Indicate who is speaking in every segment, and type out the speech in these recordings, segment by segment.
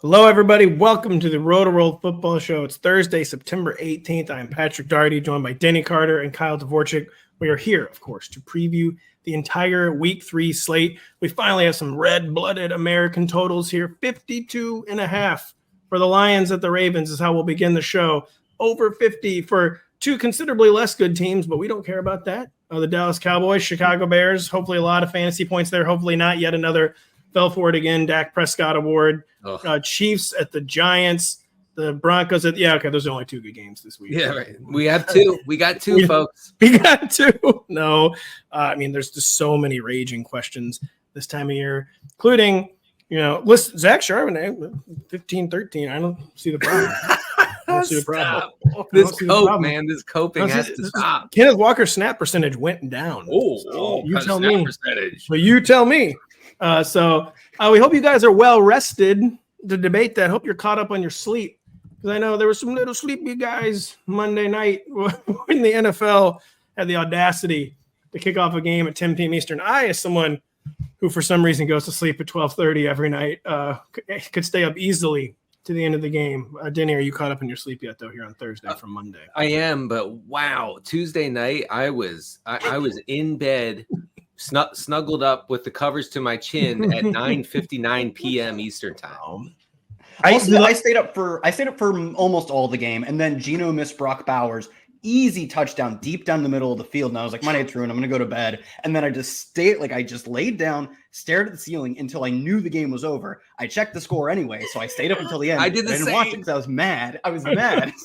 Speaker 1: Hello, everybody. Welcome to the Rotoworld Football Show. It's Thursday, September 18th. I'm Patrick Daugherty, joined by Denny Carter and Kyle Dvorchak. We are here, of course, to preview the entire Week 3 slate. We finally have some red-blooded American totals here. 52.5 for the Lions at the Ravens is how we'll begin the show. Over 50 for two considerably less good teams, but we don't care about that. The Dallas Cowboys, Chicago Bears, hopefully a lot of fantasy points there. Hopefully not yet another fell for it again, Dak Prescott award. Chiefs at the Giants, the Broncos at those are only two good games this week.
Speaker 2: Yeah, right. We have two. We got two, folks.
Speaker 1: We got two. No, there's just so many raging questions this time of year, including, listen, Zach Charbonnet, 15-13. I don't see the problem.
Speaker 2: This cope, man, this coping has to stop.
Speaker 1: Kenneth Walker snap percentage went down.
Speaker 2: You tell me.
Speaker 1: But you tell me. So we hope you guys are well rested to debate that. Hope you're caught up on your sleep, because I know there were some little sleepy guys Monday night when the NFL had the audacity to kick off a game at 10 p.m. Eastern. I, as someone who for some reason goes to sleep at 12:30 every night, could stay up easily to the end of the game. Denny, are you caught up in your sleep yet, though, here on Thursday from Monday?
Speaker 2: I am, but wow, Tuesday night I was in bed, snuggled up with the covers to my chin at 9:59 p.m. Eastern time.
Speaker 3: I stayed up for almost all the game, and then Geno missed Brock Bowers. Easy touchdown deep down the middle of the field. And I was like, my night's ruined. I'm going to go to bed. And then I just laid down, stared at the ceiling until I knew the game was over. I checked the score anyway, so I stayed up until the end.
Speaker 2: I didn't
Speaker 3: watch it because I was mad.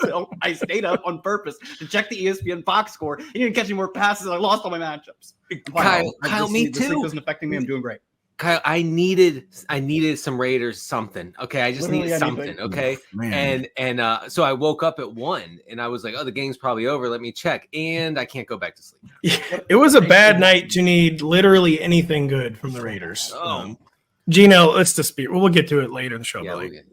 Speaker 3: So I stayed up on purpose to check the ESPN Fox score. He didn't catch any more passes. I lost all my matchups.
Speaker 2: Kyle, me too.
Speaker 3: This league isn't affecting me. I'm doing great.
Speaker 2: Kyle, I needed some Raiders something. Okay, I just needed something. Okay, so I woke up at 1 and I was like, oh, the game's probably over. Let me check, and I can't go back to sleep.
Speaker 1: It was a bad night to need literally anything good from the Raiders. Geno, let's dispute. We'll get to it later in the show. All right,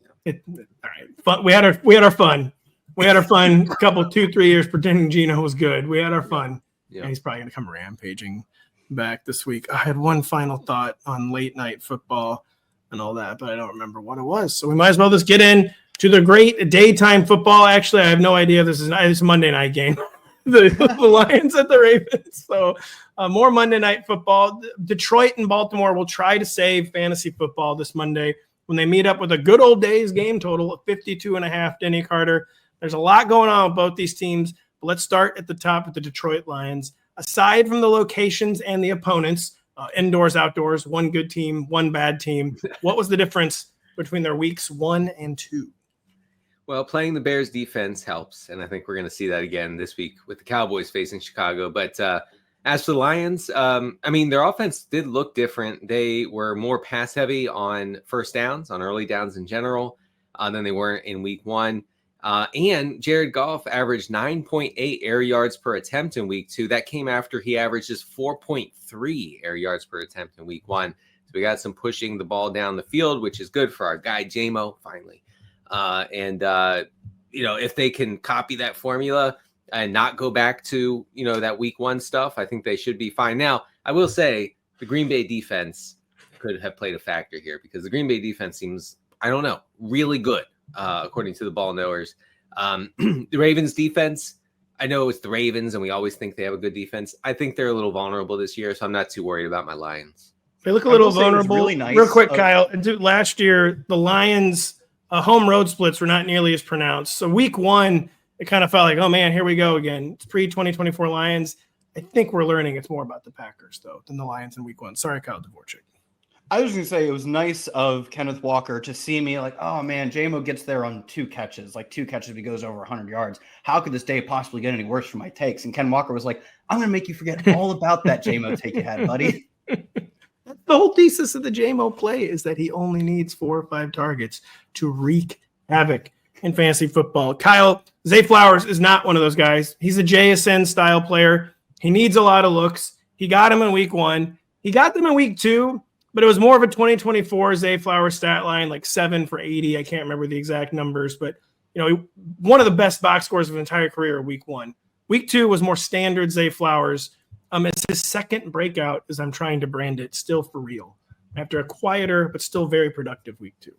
Speaker 1: fun. We had our fun. We had our fun. A couple 2-3 years pretending Geno was good. We had our fun. Yeah. And he's probably gonna come rampaging back this week. I had one final thought on late night football and all that, but I don't remember what it was. So we might as well just get in to the great daytime football. Actually, I have no idea if this is a Monday night game. the Lions at the Ravens. So more Monday night football. Detroit and Baltimore will try to save fantasy football this Monday when they meet up with a good old days game total of 52.5. Denny Carter. There's a lot going on with both these teams, but let's start at the top with the Detroit Lions. Aside from the locations and the opponents, indoors, outdoors, one good team, one bad team, what was the difference between their weeks 1 and 2?
Speaker 2: Well, playing the Bears defense helps, and I think we're going to see that again this week with the Cowboys facing Chicago. But as for the Lions, their offense did look different. They were more pass-heavy on first downs, on early downs in general, than they were in week 1. And Jared Goff averaged 9.8 air yards per attempt in week 2. That came after he averaged just 4.3 air yards per attempt in week 1. So we got some pushing the ball down the field, which is good for our guy, J-Mo, finally. If they can copy that formula and not go back to, that week 1 stuff, I think they should be fine. Now, I will say the Green Bay defense could have played a factor here because the Green Bay defense seems, really good. According to the ball knowers. The Ravens defense, I know it's the Ravens and we always think they have a good defense. I think they're a little vulnerable this year, so I'm not too worried about my Lions.
Speaker 1: They look a little vulnerable. Really nice. Real quick, Kyle, last year, the Lions home road splits were not nearly as pronounced. So week 1, it kind of felt like, oh man, here we go again. It's pre-2024 Lions. I think we're learning it's more about the Packers, though, than the Lions in week 1. Sorry, Kyle Dvorchak.
Speaker 3: I was going to say it was nice of Kenneth Walker to see me like, oh, man, J-Mo gets there on 2 catches. Like 2 catches if he goes over 100 yards. How could this day possibly get any worse for my takes? And Ken Walker was like, I'm going to make you forget all about that J-Mo take you had, buddy.
Speaker 1: That's the whole thesis of the J-Mo play is that he only needs 4 or 5 targets to wreak havoc in fantasy football. Kyle, Zay Flowers is not one of those guys. He's a JSN style player. He needs a lot of looks. He got him in week 1. He got them in week 2. But it was more of a 2024 Zay Flowers stat line, like 7 for 80. I can't remember the exact numbers, but one of the best box scores of his entire career week 1. Week 2 was more standard Zay Flowers. It's his second breakout, as I'm trying to brand it, still for real, after a quieter but still very productive week 2.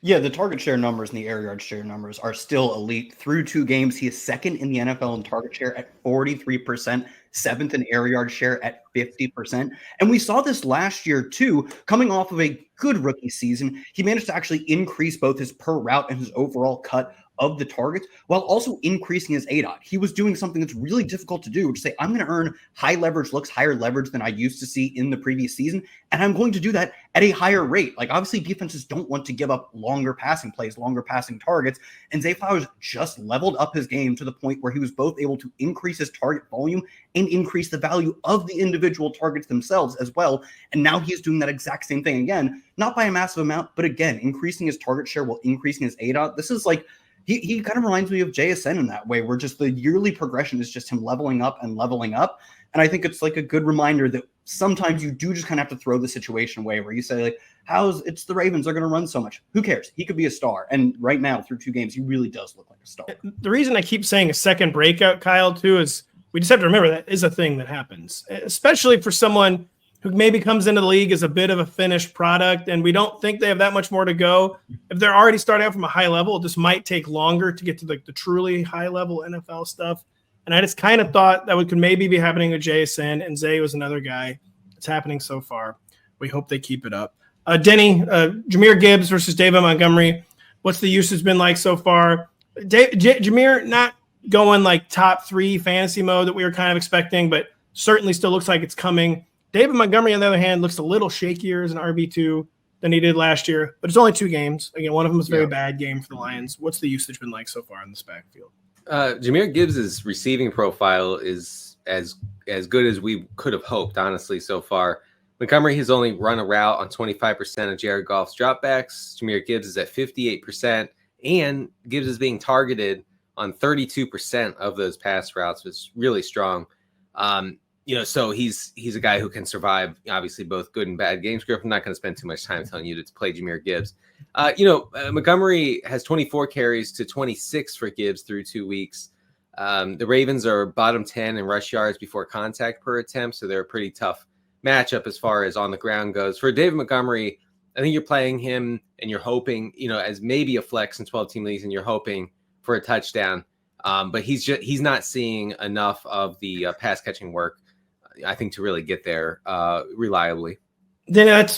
Speaker 3: Yeah, the target share numbers and the air yard share numbers are still elite. Through 2 games, he is second in the NFL in target share at 43%, seventh in air yard share at 50%. And we saw this last year too, coming off of a good rookie season. He managed to actually increase both his per route and his overall cut of the targets while also increasing his ADOT. He was doing something that's really difficult to do, which is say, I'm going to earn high leverage looks, higher leverage than I used to see in the previous season. And I'm going to do that at a higher rate. Like, obviously, defenses don't want to give up longer passing plays, longer passing targets. And Zay Flowers just leveled up his game to the point where he was both able to increase his target volume and increase the value of the individual targets themselves as well. And now he's doing that exact same thing again, not by a massive amount, but again, increasing his target share while increasing his ADOT. This is like, he kind of reminds me of JSN in that way, where just the yearly progression is just him leveling up and leveling up. And I think it's like a good reminder that sometimes you do just kind of have to throw the situation away where you say, like, it's the Ravens are going to run so much. Who cares? He could be a star. And right now, through 2 games, he really does look like a star.
Speaker 1: The reason I keep saying a second breakout, Kyle, too, is we just have to remember that is a thing that happens, especially for someone who maybe comes into the league as a bit of a finished product, and we don't think they have that much more to go. If they're already starting out from a high level, it just might take longer to get to the truly high-level NFL stuff. And I just kind of thought that could maybe be happening with JSN, and Zay was another guy. It's happening so far. We hope they keep it up. Denny, Jahmyr Gibbs versus David Montgomery. What's the usage been like so far? Jahmyr not going like top 3 fantasy mode that we were kind of expecting, but certainly still looks like it's coming. David Montgomery, on the other hand, looks a little shakier as an RB2 than he did last year, but it's only 2 games. Again, one of them was a very bad game for the Lions. What's the usage been like so far in this backfield?
Speaker 2: Jahmyr Gibbs' receiving profile is as good as we could have hoped, honestly, so far. Montgomery has only run a route on 25% of Jared Goff's dropbacks. Jahmyr Gibbs is at 58%, and Gibbs is being targeted on 32% of those pass routes, which is really strong. So he's a guy who can survive, obviously, both good and bad game script. I'm not going to spend too much time telling you to play Jahmyr Gibbs. Montgomery has 24 carries to 26 for Gibbs through 2 weeks. The Ravens are bottom 10 in rush yards before contact per attempt, so they're a pretty tough matchup as far as on the ground goes. For David Montgomery, I think you're playing him and you're hoping, as maybe a flex in 12-team leagues, and you're hoping for a touchdown. But he's not seeing enough of the pass catching work, I think, to really get there reliably.
Speaker 1: Then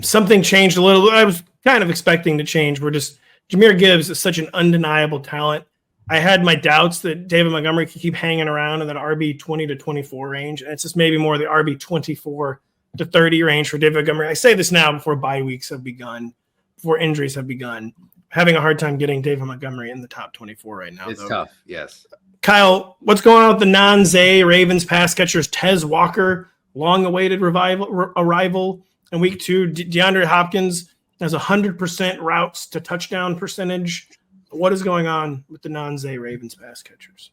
Speaker 1: something changed a little. I was kind of expecting to change. Jahmyr Gibbs is such an undeniable talent. I had my doubts that David Montgomery could keep hanging around in that RB 20 to 24 range. And it's just maybe more the RB 24 to 30 range for David Montgomery. I say this now before bye weeks have begun, before injuries have begun. Having a hard time getting David Montgomery in the top 24 right now.
Speaker 2: It's tough, yes.
Speaker 1: Kyle, what's going on with the non-Zay Ravens pass catchers? Tez Walker, long-awaited arrival in week 2. DeAndre Hopkins has 100% routes to touchdown percentage. What is going on with the non-Zay Ravens pass catchers?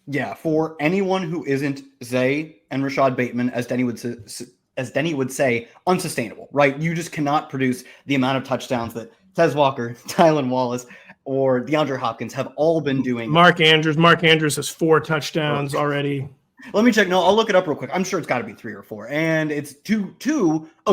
Speaker 3: Yeah, for anyone who isn't Zay and Rashad Bateman, as Denny would say, unsustainable, right? You just cannot produce the amount of touchdowns that Tez Walker, Tylan Wallace, or DeAndre Hopkins have all been doing.
Speaker 1: Mark Andrews has 4 touchdowns already.
Speaker 3: Let me check. No, I'll look it up real quick. I'm sure it's got to be 3 or 4. And it's two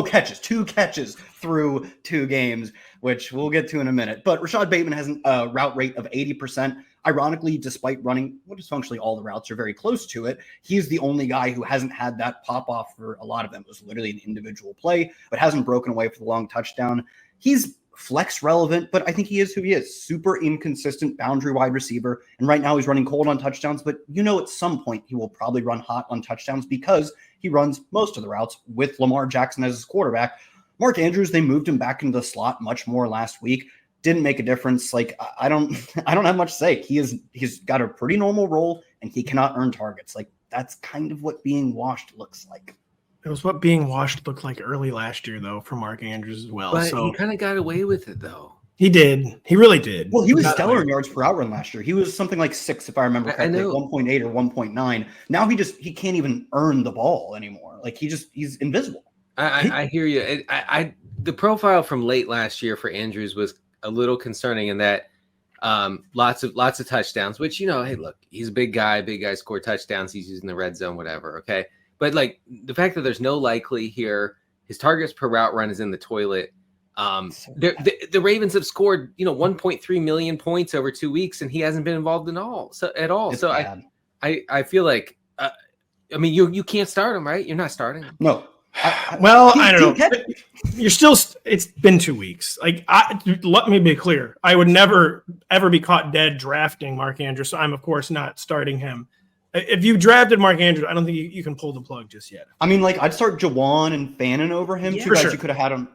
Speaker 3: catches through 2 games, which we'll get to in a minute. But Rashad Bateman has a route rate of 80%. Ironically, despite running what is functionally all the routes are very close to it, he's the only guy who hasn't had that pop off for a lot of them. It was literally an individual play, but hasn't broken away for the long touchdown. He's flex relevant, but I think he is who he is. Super inconsistent boundary wide receiver. And right now he's running cold on touchdowns, but at some point he will probably run hot on touchdowns because he runs most of the routes with Lamar Jackson as his quarterback. Mark Andrews, they moved him back into the slot much more last week. Didn't make a difference. Like, I don't have much to say. He's got a pretty normal role and he cannot earn targets. Like, that's kind of what being washed looks like.
Speaker 1: It was what being washed looked like early last year, though, for Mark Andrews as well.
Speaker 2: But he kind of got away with it, though.
Speaker 1: He did. He really did.
Speaker 3: Well, he was stellar in yards per out run last year. He was something like 6, if I remember correctly, 1.8 or 1.9. Now he can't even earn the ball anymore. Like, he's invisible.
Speaker 2: I hear you. The profile from late last year for Andrews was a little concerning in that lots of touchdowns, which, hey, look, he's a big guy score touchdowns. He's using the red zone, whatever. Okay. But like the fact that there's no likely here, his targets per route run is in the toilet. The Ravens have scored 1.3 million points over 2 weeks, and he hasn't been involved at all.
Speaker 3: It's bad.
Speaker 2: I feel like you can't start him, right? You're not starting him.
Speaker 3: No.
Speaker 1: I don't know. You're still. It's been 2 weeks. Let me be clear. I would never ever be caught dead drafting Mark Andrews. So I'm of course not starting him. If you drafted Mark Andrews, I don't think you can pull the plug just yet. I mean,
Speaker 3: I'd start Jawan and Fannin over him.
Speaker 1: Yeah,
Speaker 3: two guys
Speaker 1: sure.
Speaker 3: You could have had him.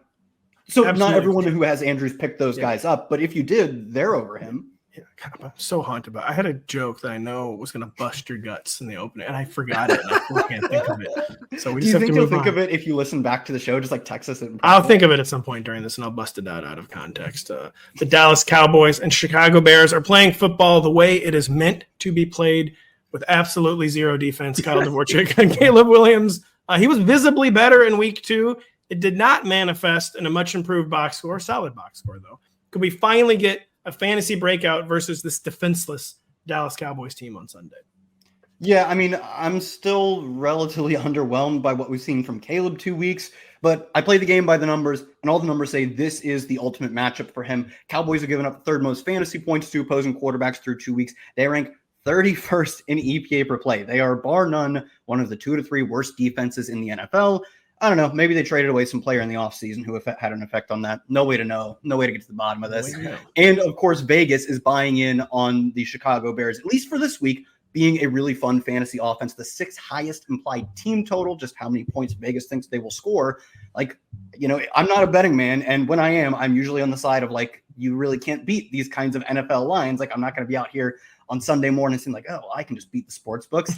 Speaker 3: So Absolutely. Not everyone who has Andrews picked those guys up, but if you did, they're over him.
Speaker 1: Yeah, God, I'm so haunted by it. I had a joke that I know was going to bust your guts in the opening, and I forgot it. And I still can't think of it. So we just have to move on. Do you think you'll think of it
Speaker 3: if you listen back to the show? Just text us.
Speaker 1: I'll think of it at some point during this, and I'll bust it out of context. The Dallas Cowboys and Chicago Bears are playing football the way it is meant to be played, with absolutely zero defense. Kyle Dvorchak and Caleb Williams. He was visibly better in week 2. It did not manifest in a much improved box score, solid box score, though. Could we finally get a fantasy breakout versus this defenseless Dallas Cowboys team on Sunday?
Speaker 3: Yeah, I mean, I'm still relatively underwhelmed by what we've seen from Caleb 2 weeks, but I play the game by the numbers, and all the numbers say this is the ultimate matchup for him. Cowboys have given up third most fantasy points to opposing quarterbacks through 2 weeks. They rank 31st in EPA per play. They are, bar none, one of the 2 to 3 worst defenses in the NFL. I don't know. Maybe they traded away some player in the offseason who had an effect on that. No way to know. No way to get to the bottom of this. And, of course, Vegas is buying in on the Chicago Bears, at least for this week, being a really fun fantasy offense. The 6th highest implied team total, just how many points Vegas thinks they will score. I'm not a betting man. And when I am, I'm usually on the side of, you really can't beat these kinds of NFL lines. I'm not going to be out here on Sunday morning saying I can just beat the sports books.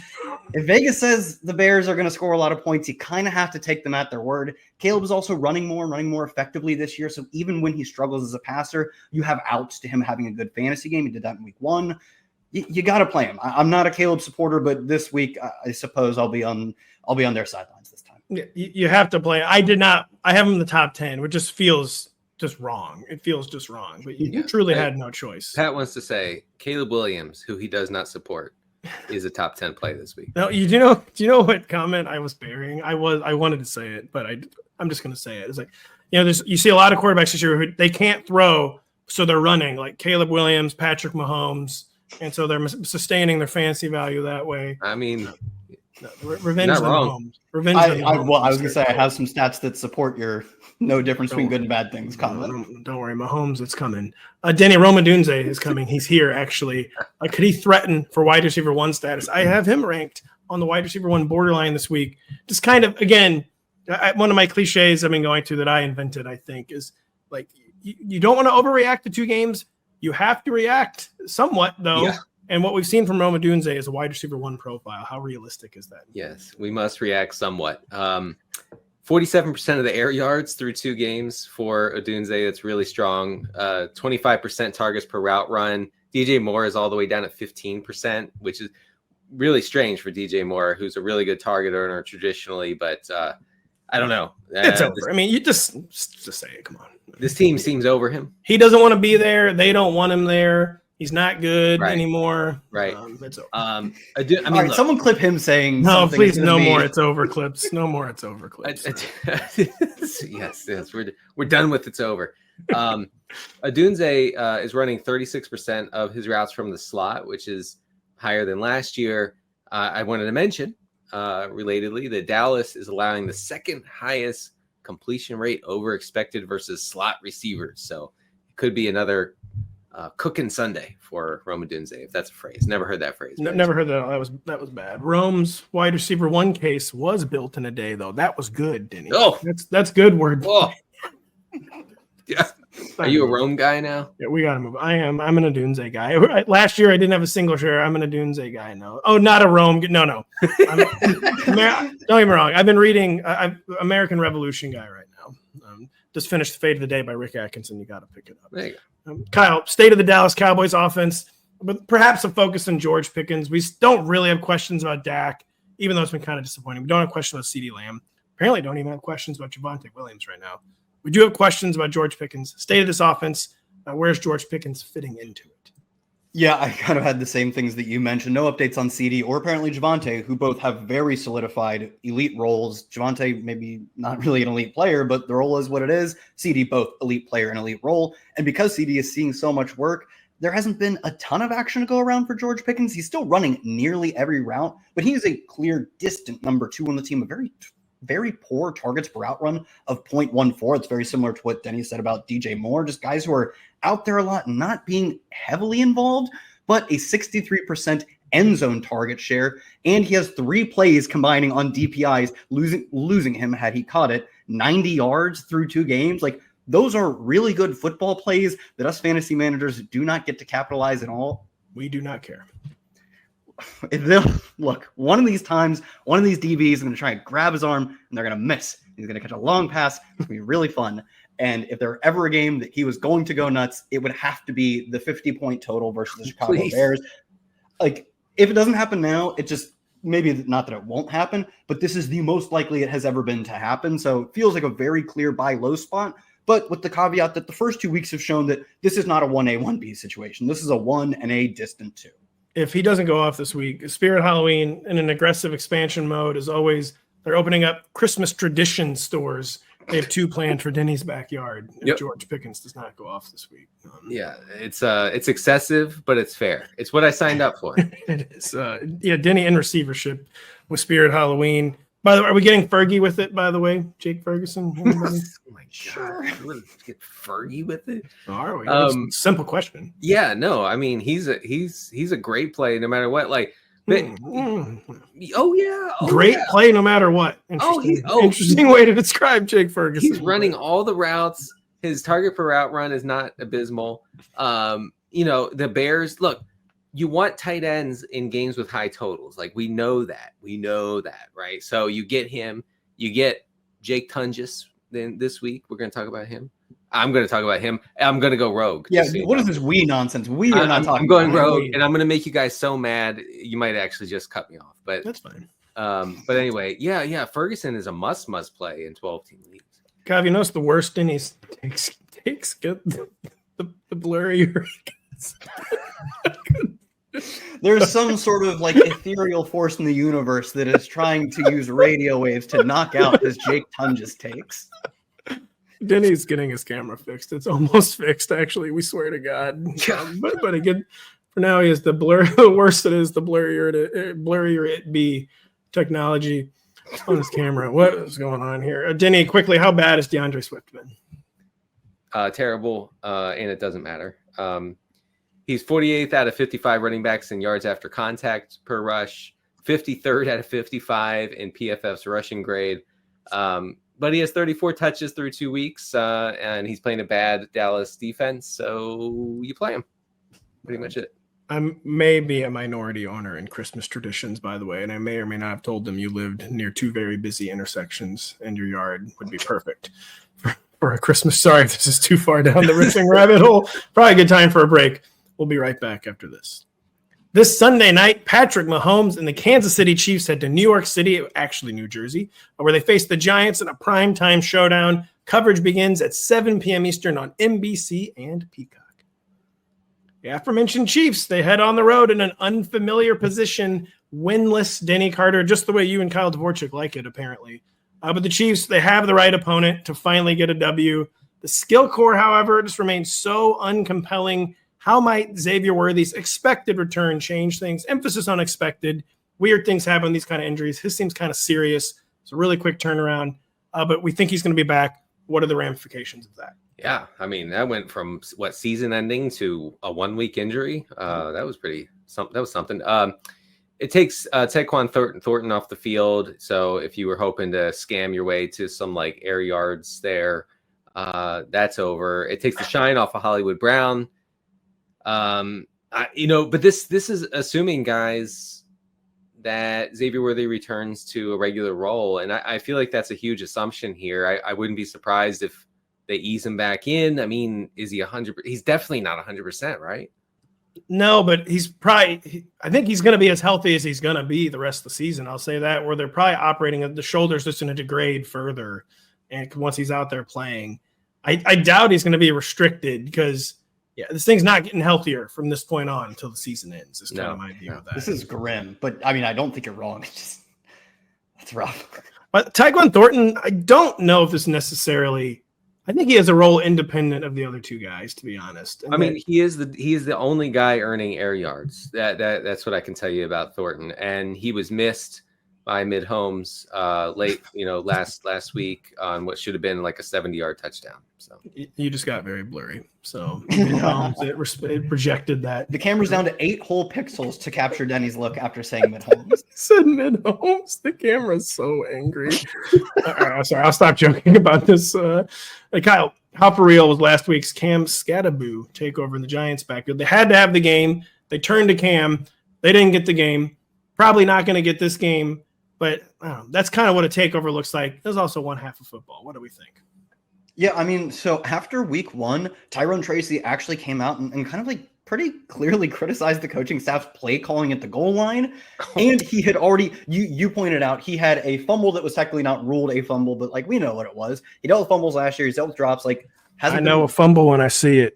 Speaker 3: If Vegas says the Bears are going to score a lot of points, you kind of have to take them at their word. Caleb is also running more effectively this year. So even when he struggles as a passer, you have outs to him having a good fantasy game. He did that in week 1. You got to play him. I'm not a Caleb supporter, but this week I suppose I'll be on their sidelines this time.
Speaker 1: Yeah, you have to play. I have him in the top 10, which just feels just wrong. It feels just wrong, but you truly had no choice.
Speaker 2: Pat wants to say Caleb Williams, who he does not support, is a top 10 play this week.
Speaker 1: No, do you know what comment I was burying? I wanted to say it, but I'm just going to say it. It's you see a lot of quarterbacks this year who they can't throw, so they're running, like Caleb Williams, Patrick Mahomes, and so they're sustaining their fantasy value that way.
Speaker 2: I mean,
Speaker 1: revenge the Mahomes. Revenge the Mahomes.
Speaker 3: I was going to say I have some stats that support your no difference between good and bad things comment.
Speaker 1: Don't worry, Mahomes, it's coming. Denny Romadunze is coming. He's here, actually. Could he threaten for wide receiver 1 status? I have him ranked on the wide receiver 1 borderline this week. Just kind of, again, one of my cliches I've been going to that I invented, I think, is you don't want to overreact to 2 games. You have to react somewhat, though. Yeah. And what we've seen from Roma Dunze is a wide receiver 1 profile. How realistic is that?
Speaker 2: Yes, we must react somewhat. 47% of the air yards through 2 games for Odunze. That's really strong. 25% targets per route run. DJ Moore is all the way down at 15%, which is really strange for DJ Moore, who's a really good target earner traditionally. But I don't know.
Speaker 1: It's over. You just say it. Come on.
Speaker 2: This team seems over him.
Speaker 1: He doesn't want to be there. They don't want him there. He's not good anymore.
Speaker 2: Right.
Speaker 1: It's over.
Speaker 3: All right, look, someone clip him saying
Speaker 1: no, please, no more. It's over clips. No more. It's over clips.
Speaker 2: yes. We're done with it's over. Odunze is running 36% of his routes from the slot, which is higher than last year. I wanted to mention, relatedly, that Dallas is allowing the 2nd highest completion rate over expected versus slot receivers. So it could be another cooking Sunday for Roma Dunze, if that's a phrase. Never heard that phrase.
Speaker 1: Never heard that. That was bad. Rome's wide receiver 1 case was built in a day, though. That was good, Denny.
Speaker 2: Oh,
Speaker 1: that's good word.
Speaker 2: Oh. Yeah. Are you a Rome guy now?
Speaker 1: Yeah, we got to move. I'm an Odunze guy. Last year I didn't have a single share. I'm an Odunze guy now. Oh, not a Rome. No. Don't get me wrong. I've been reading American Revolution guy right now. Just finished The Fate of the Day by Rick Atkinson. You got to pick it up.
Speaker 2: There you go.
Speaker 1: Kyle, state of the Dallas Cowboys offense, but perhaps a focus on George Pickens. We don't really have questions about Dak, even though it's been kind of disappointing. We don't have questions about CeeDee Lamb. Apparently don't even have questions about Javonte Williams right now. We do have questions about George Pickens. State of this offense, where's George Pickens fitting into it?
Speaker 3: Yeah, I kind of had the same things that you mentioned. No updates on CD or apparently Javonte, who both have very solidified elite roles. Javonte, maybe not really an elite player, but the role is what it is. CD, both elite player and elite role. And because CD is seeing so much work, there hasn't been a ton of action to go around for George Pickens. He's still running nearly every route, but he is a clear distant number 2 on the team, a very poor targets per route run of 0.14. It's very similar to what Denny said about DJ Moore, just guys who are out there a lot, not being heavily involved, but a 63% end zone target share. And he has 3 plays combining on DPIs, losing him had he caught it, 90 yards through 2 games. Like, those are really good football plays that us fantasy managers do not get to capitalize at all.
Speaker 1: We do not care.
Speaker 3: Look, one of these times, one of these DBs is going to try and grab his arm, and they're going to miss. He's going to catch a long pass. It's going to be really fun. And if there were ever a game that he was going to go nuts, it would have to be the 50-point total versus the Chicago Bears. Like, if it doesn't happen now, it just maybe not that it won't happen, but this is the most likely it has ever been to happen. So it feels like a very clear buy low spot, but with the caveat that the first 2 weeks have shown that this is not a 1A, 1B situation. This is a 1 and a distant 2.
Speaker 1: If he doesn't go off this week, Spirit Halloween in an aggressive expansion mode is always, they're opening up Christmas tradition stores. They have 2 planned for Denny's backyard if George Pickens does not go off this week.
Speaker 2: Yeah, it's excessive, but it's fair. It's what I signed up for.
Speaker 1: It is. Denny in receivership with Spirit Halloween. By the way, are we getting Fergie with it, by the way? Jake Ferguson?
Speaker 2: Oh my God. We're get Fergie with it?
Speaker 1: Are we? Simple question.
Speaker 2: Yeah, no, I mean, he's a great play no matter what. Like, great
Speaker 1: play no matter what. Interesting way to describe Jake Ferguson.
Speaker 2: He's running all the routes. His target per route run is not abysmal. The Bears, look, you want tight ends in games with high totals. Like, we know that, right? So you get him, you get Jake Tunges. Then this week we're going to talk about him. I'm going to talk about him. I'm going to go rogue.
Speaker 3: Yeah, what is this we nonsense? We are not talking.
Speaker 2: I'm going rogue, and I'm going to make you guys so mad you might actually just cut me off. But
Speaker 1: that's fine.
Speaker 2: But anyway, yeah. Ferguson is a must play in 12-team leagues.
Speaker 1: Cav, you notice the worst in his takes get the blurrier.
Speaker 3: There's some sort of like ethereal force in the universe that is trying to use radio waves to knock out his Jake Tunges takes.
Speaker 1: Denny's getting his camera fixed. It's almost fixed, actually. We swear to God. But again, for now, he has the blur. The worse it is, the blurrier it be technology on his camera. What is going on here? Denny, quickly, how bad has DeAndre Swift been?
Speaker 2: Terrible, and it doesn't matter. He's 48th out of 55 running backs in yards after contact per rush, 53rd out of 55 in PFF's rushing grade. But he has 34 touches through 2 weeks, and he's playing a bad Dallas defense, so you play him. Pretty much it.
Speaker 1: I may be a minority owner in Christmas traditions, by the way, and I may or may not have told them you lived near 2 very busy intersections and your yard would be perfect for a Christmas. Sorry if this is too far down the riffing rabbit hole. Probably a good time for a break. We'll be right back after this. This Sunday night, Patrick Mahomes and the Kansas City Chiefs head to New York City, actually New Jersey, where they face the Giants in a primetime showdown. Coverage begins at 7 p.m. Eastern on NBC and Peacock. The aforementioned Chiefs, they head on the road in an unfamiliar position, winless Denny Carter, just the way you and Kyle Dvorchak like it, apparently. But the Chiefs, they have the right opponent to finally get a W. The skill core, however, just remains so uncompelling. How might Xavier Worthy's expected return change things? Emphasis on expected. Weird things happen with these kind of injuries. His seems kind of serious. It's a really quick turnaround, but we think he's going to be back. What are the ramifications of that?
Speaker 2: Yeah, I mean, that went from season ending to a 1-week injury. That was something. It takes Tyquan Thornton off the field. So if you were hoping to scam your way to some like air yards there, that's over. It takes the shine off of Hollywood Brown. But this is assuming, guys, that Xavier Worthy returns to a regular role. And I feel like that's a huge assumption here. I wouldn't be surprised if they ease him back in. I mean, is he 100%? He's definitely not 100%, right?
Speaker 1: No, but he's probably, I think he's going to be as healthy as he's going to be the rest of the season. I'll say that, where they're probably operating at the shoulders just going to degrade further. And once he's out there playing, I doubt he's going to be restricted because Yeah, this thing's not getting healthier from this point on until the season ends. Is kind of my view of that.
Speaker 3: This is grim, but I mean, I don't think you're wrong. It's rough.
Speaker 1: But Tyquan Thornton, I don't know if this necessarily. I think he has a role independent of the other two guys, to be honest. And
Speaker 2: I mean, he is the only guy earning air yards. That's what I can tell you about Thornton. And he was missed by Mid Holmes late, last week on what should have been like a 70-yard touchdown. So
Speaker 1: you just got very blurry. So Mid Holmes, it projected that.
Speaker 3: The camera's down to 8 whole pixels to capture Denny's look after saying Mid Holmes.
Speaker 1: Said Mid Holmes. The camera's so angry. All right, sorry, I'll stop joking about this. Kyle, how for real was last week's Cam Scattaboo takeover in the Giants backfield? They had to have the game. They turned to Cam. They didn't get the game. Probably not going to get this game. But that's kind of what a takeover looks like. There's also one half of football. What do we think?
Speaker 3: Yeah, I mean, so after week 1, Tyrone Tracy actually came out and kind of like pretty clearly criticized the coaching staff's play calling at the goal line. And he had already, you pointed out, he had a fumble that was technically not ruled a fumble, but like we know what it was. He dealt with fumbles last year. He's dealt with drops. Like,
Speaker 1: I know a fumble when I see it.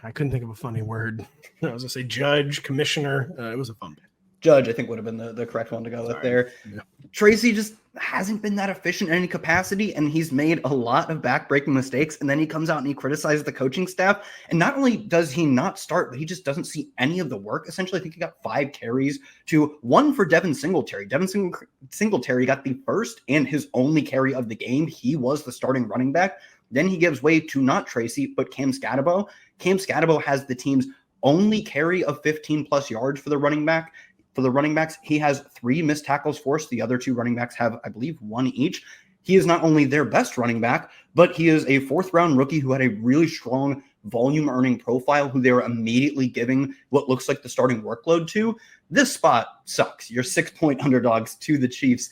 Speaker 1: I couldn't think of a funny word. I was going to say judge, commissioner. It was a fumble.
Speaker 3: Judge, I think, would have been the correct one to go with there. Yeah. Tracy just hasn't been that efficient in any capacity, and he's made a lot of back-breaking mistakes, and then he comes out and he criticizes the coaching staff, and not only does he not start, but he just doesn't see any of the work. Essentially, I think he got 5 carries to 1 for Devin Singletary. Devin Singletary got the first and his only carry of the game. He was the starting running back. Then he gives way to not Tracy, but Cam Scatabo. Cam Scatabo has the team's only carry of 15-plus yards for the running back. For the running backs, he has 3 missed tackles forced. The other 2 running backs have, I believe, 1 each. He is not only their best running back, but he is a 4th-round rookie who had a really strong volume-earning profile, who they were immediately giving what looks like the starting workload to. This spot sucks. You're 6-point underdogs to the Chiefs.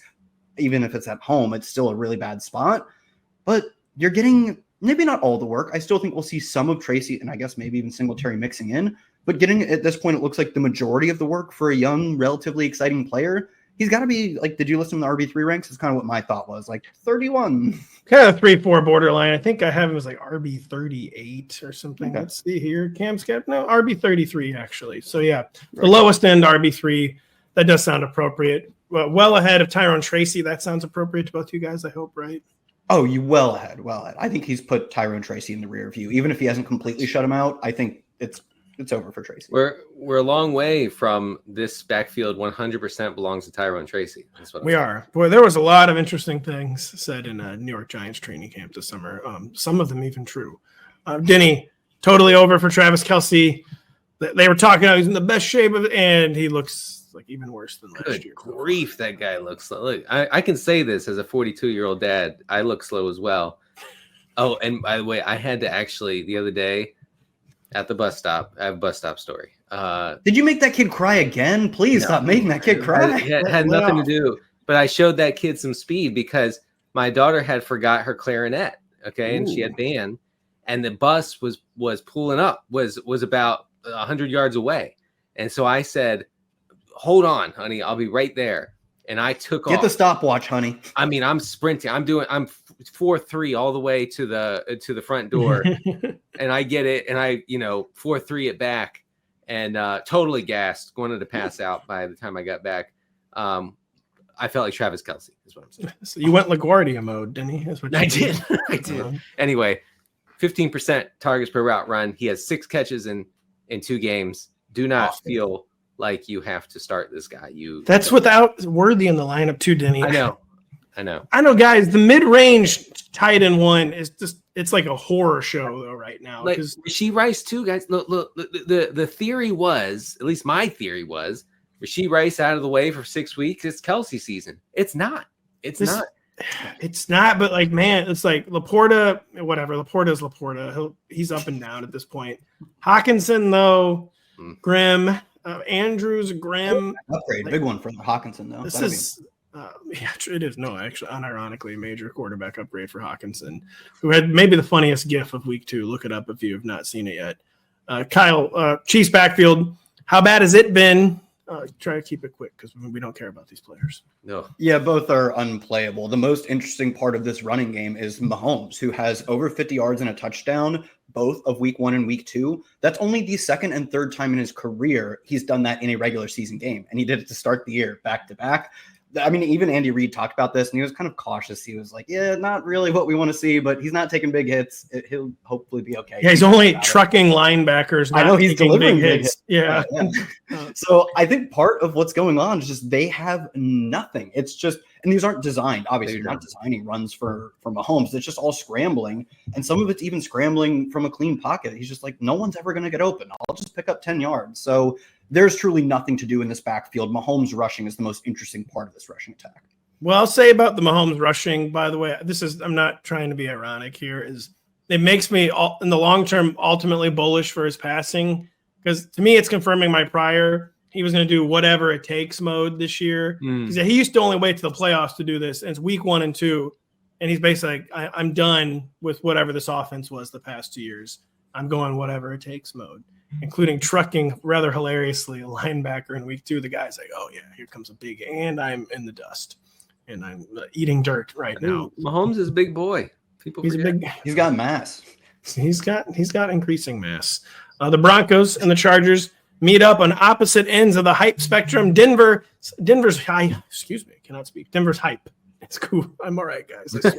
Speaker 3: Even if it's at home, it's still a really bad spot. But you're getting maybe not all the work. I still think we'll see some of Tracy and I guess maybe even Singletary mixing in. But getting at this point, it looks like the majority of the work for a young, relatively exciting player. He's got to be like, did you list him in the RB3 ranks? It's kind of what my thought was, like 31.
Speaker 1: Kind of 3-4 borderline. I think I have him as like RB38 or something. Okay. Let's see here. Cam Scap, no, RB33 actually. So yeah, the lowest end RB3. That does sound appropriate. Well ahead of Tyrone Tracy. That sounds appropriate to both you guys, I hope, right?
Speaker 3: Oh, you well ahead. I think he's put Tyrone Tracy in the rear view. Even if he hasn't completely shut him out, I think it's over for Tracy.
Speaker 2: We're a long way from this backfield 100% belongs to Tyrone Tracy. That's what
Speaker 1: we are. Boy, there was a lot of interesting things said in a New York Giants training camp this summer. Some of them even true. Denny, totally over for Travis Kelce. They were talking about he's in the best shape of it, and he looks like even worse than last year.
Speaker 2: Grief, that guy looks slow. Look, I can say this as a 42-year-old dad. I look slow as well. Oh, and by the way, I had to actually the other day at the bus stop. I have a bus stop story.
Speaker 3: Did you make that kid cry again? Please stop making that kid cry.
Speaker 2: It had nothing to do, but I showed that kid some speed because my daughter had forgot her clarinet. Okay, and she had band, and the bus was pulling up, was about 100 yards away, and so I said, "Hold on, honey, I'll be right there." And I took off.
Speaker 3: Get the stopwatch, honey.
Speaker 2: I mean, I'm sprinting. I'm 4-3 all the way to the front door, and I get it, and I 4-3 it back, and totally gassed, wanted to pass out by the time I got back. I felt like Travis Kelce is what I'm saying.
Speaker 1: So you went LaGuardia mode, didn't he? That's what
Speaker 2: I did. I did. Anyway, 15% targets per route run. He has 6 catches in 2 games. Do not feel like you have to start this guy. That's
Speaker 1: without Worthy in the lineup too, Denny.
Speaker 2: I know,
Speaker 1: guys. The mid-range tight end one is just—it's like a horror show though right now.
Speaker 2: Like Rashee Rice too, guys. Look. The theory was, at least my theory was, Rashee Rice out of the way for 6 weeks. It's Kelce season. It's not. It's not. But like, man, it's like Laporta. Whatever. Laporta's Laporta. He's up and down at this point. Hawkinson though, Grimm. Andrews, Graham
Speaker 3: upgrade, big one for Hawkinson though.
Speaker 1: This is it is actually unironically a major quarterback upgrade for Hawkinson, who had maybe the funniest gif of week 2. Look it up if you have not seen it yet. Kyle, Chiefs backfield, how bad has it been? Try to keep it quick because we don't care about these players.
Speaker 2: No.
Speaker 3: Yeah, both are unplayable. The most interesting part of this running game is Mahomes, who has over 50 yards and a touchdown, both of week 1 and week 2. That's only the second and third time in his career he's done that in a regular season game. And he did it to start the year back to back. I mean, even Andy Reid talked about this, and he was kind of cautious. He was like, yeah, not really what we want to see, but he's not taking big hits. He'll hopefully be okay.
Speaker 1: Yeah, he's only trucking linebackers.
Speaker 3: I know he's delivering big hits.
Speaker 1: Yeah.
Speaker 3: So I think part of what's going on is just they have nothing. It's just, and these aren't designed. Obviously, you're not designing runs for Mahomes. It's just all scrambling, and some of it's even scrambling from a clean pocket. He's just like, no one's ever going to get open. I'll just pick up 10 yards. So there's truly nothing to do in this backfield. Mahomes rushing is the most interesting part of this rushing attack.
Speaker 1: Well, I'll say about the Mahomes rushing, by the way, I'm not trying to be ironic here, is it makes me in the long term ultimately bullish for his passing, because to me it's confirming my prior he was going to do whatever it takes mode this year. Because he used to only wait to the playoffs to do this, and it's week 1 and 2, and he's basically like, I'm done with whatever this offense was the past 2 years. I'm going whatever it takes mode, including trucking rather hilariously a linebacker in week 2. The guy's like, oh yeah, here comes a big, and I'm in the dust and I'm eating dirt right now.
Speaker 2: Mahomes is a big boy.
Speaker 3: He's got mass.
Speaker 1: He's got increasing mass. The Broncos and the Chargers meet up on opposite ends of the hype spectrum. Denver's high. Excuse me, cannot speak. Denver's hype. It's cool. I'm all right, guys. I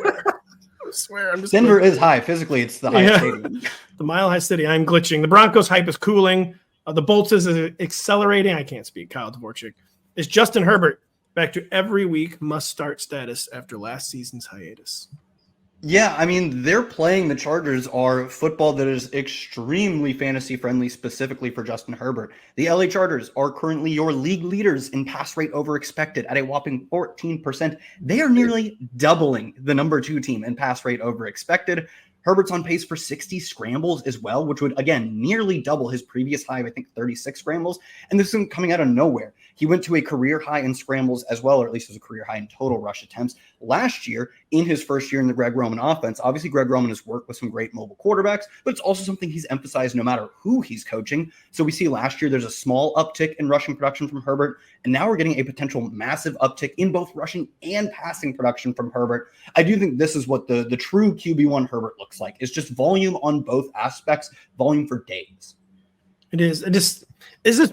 Speaker 1: swear. I'm just
Speaker 3: Denver is high physically. It's the high stadium.
Speaker 1: The Mile High City. I'm glitching. The Broncos hype is cooling. The Bolts is accelerating. I can't speak. Kyle Dvorchak. Is Justin Herbert back to every week must start status after last season's hiatus?
Speaker 3: Yeah, I mean, they're playing the Chargers are football that is extremely fantasy friendly, specifically for Justin Herbert. The LA Chargers are currently your league leaders in pass rate over expected at a whopping 14%. They are nearly doubling the number 2 team in pass rate over expected. Herbert's on pace for 60 scrambles as well, which would, again, nearly double his previous high of, I think, 36 scrambles. And this isn't coming out of nowhere. He went to a career high in scrambles as well, or at least it was a career high in total rush attempts last year in his first year in the Greg Roman offense. Obviously, Greg Roman has worked with some great mobile quarterbacks, but it's also something he's emphasized no matter who he's coaching. So we see last year there's a small uptick in rushing production from Herbert, and now we're getting a potential massive uptick in both rushing and passing production from Herbert. I do think this is what the true QB1 Herbert looks like. It's just volume on both aspects, volume for days.
Speaker 1: It is. It just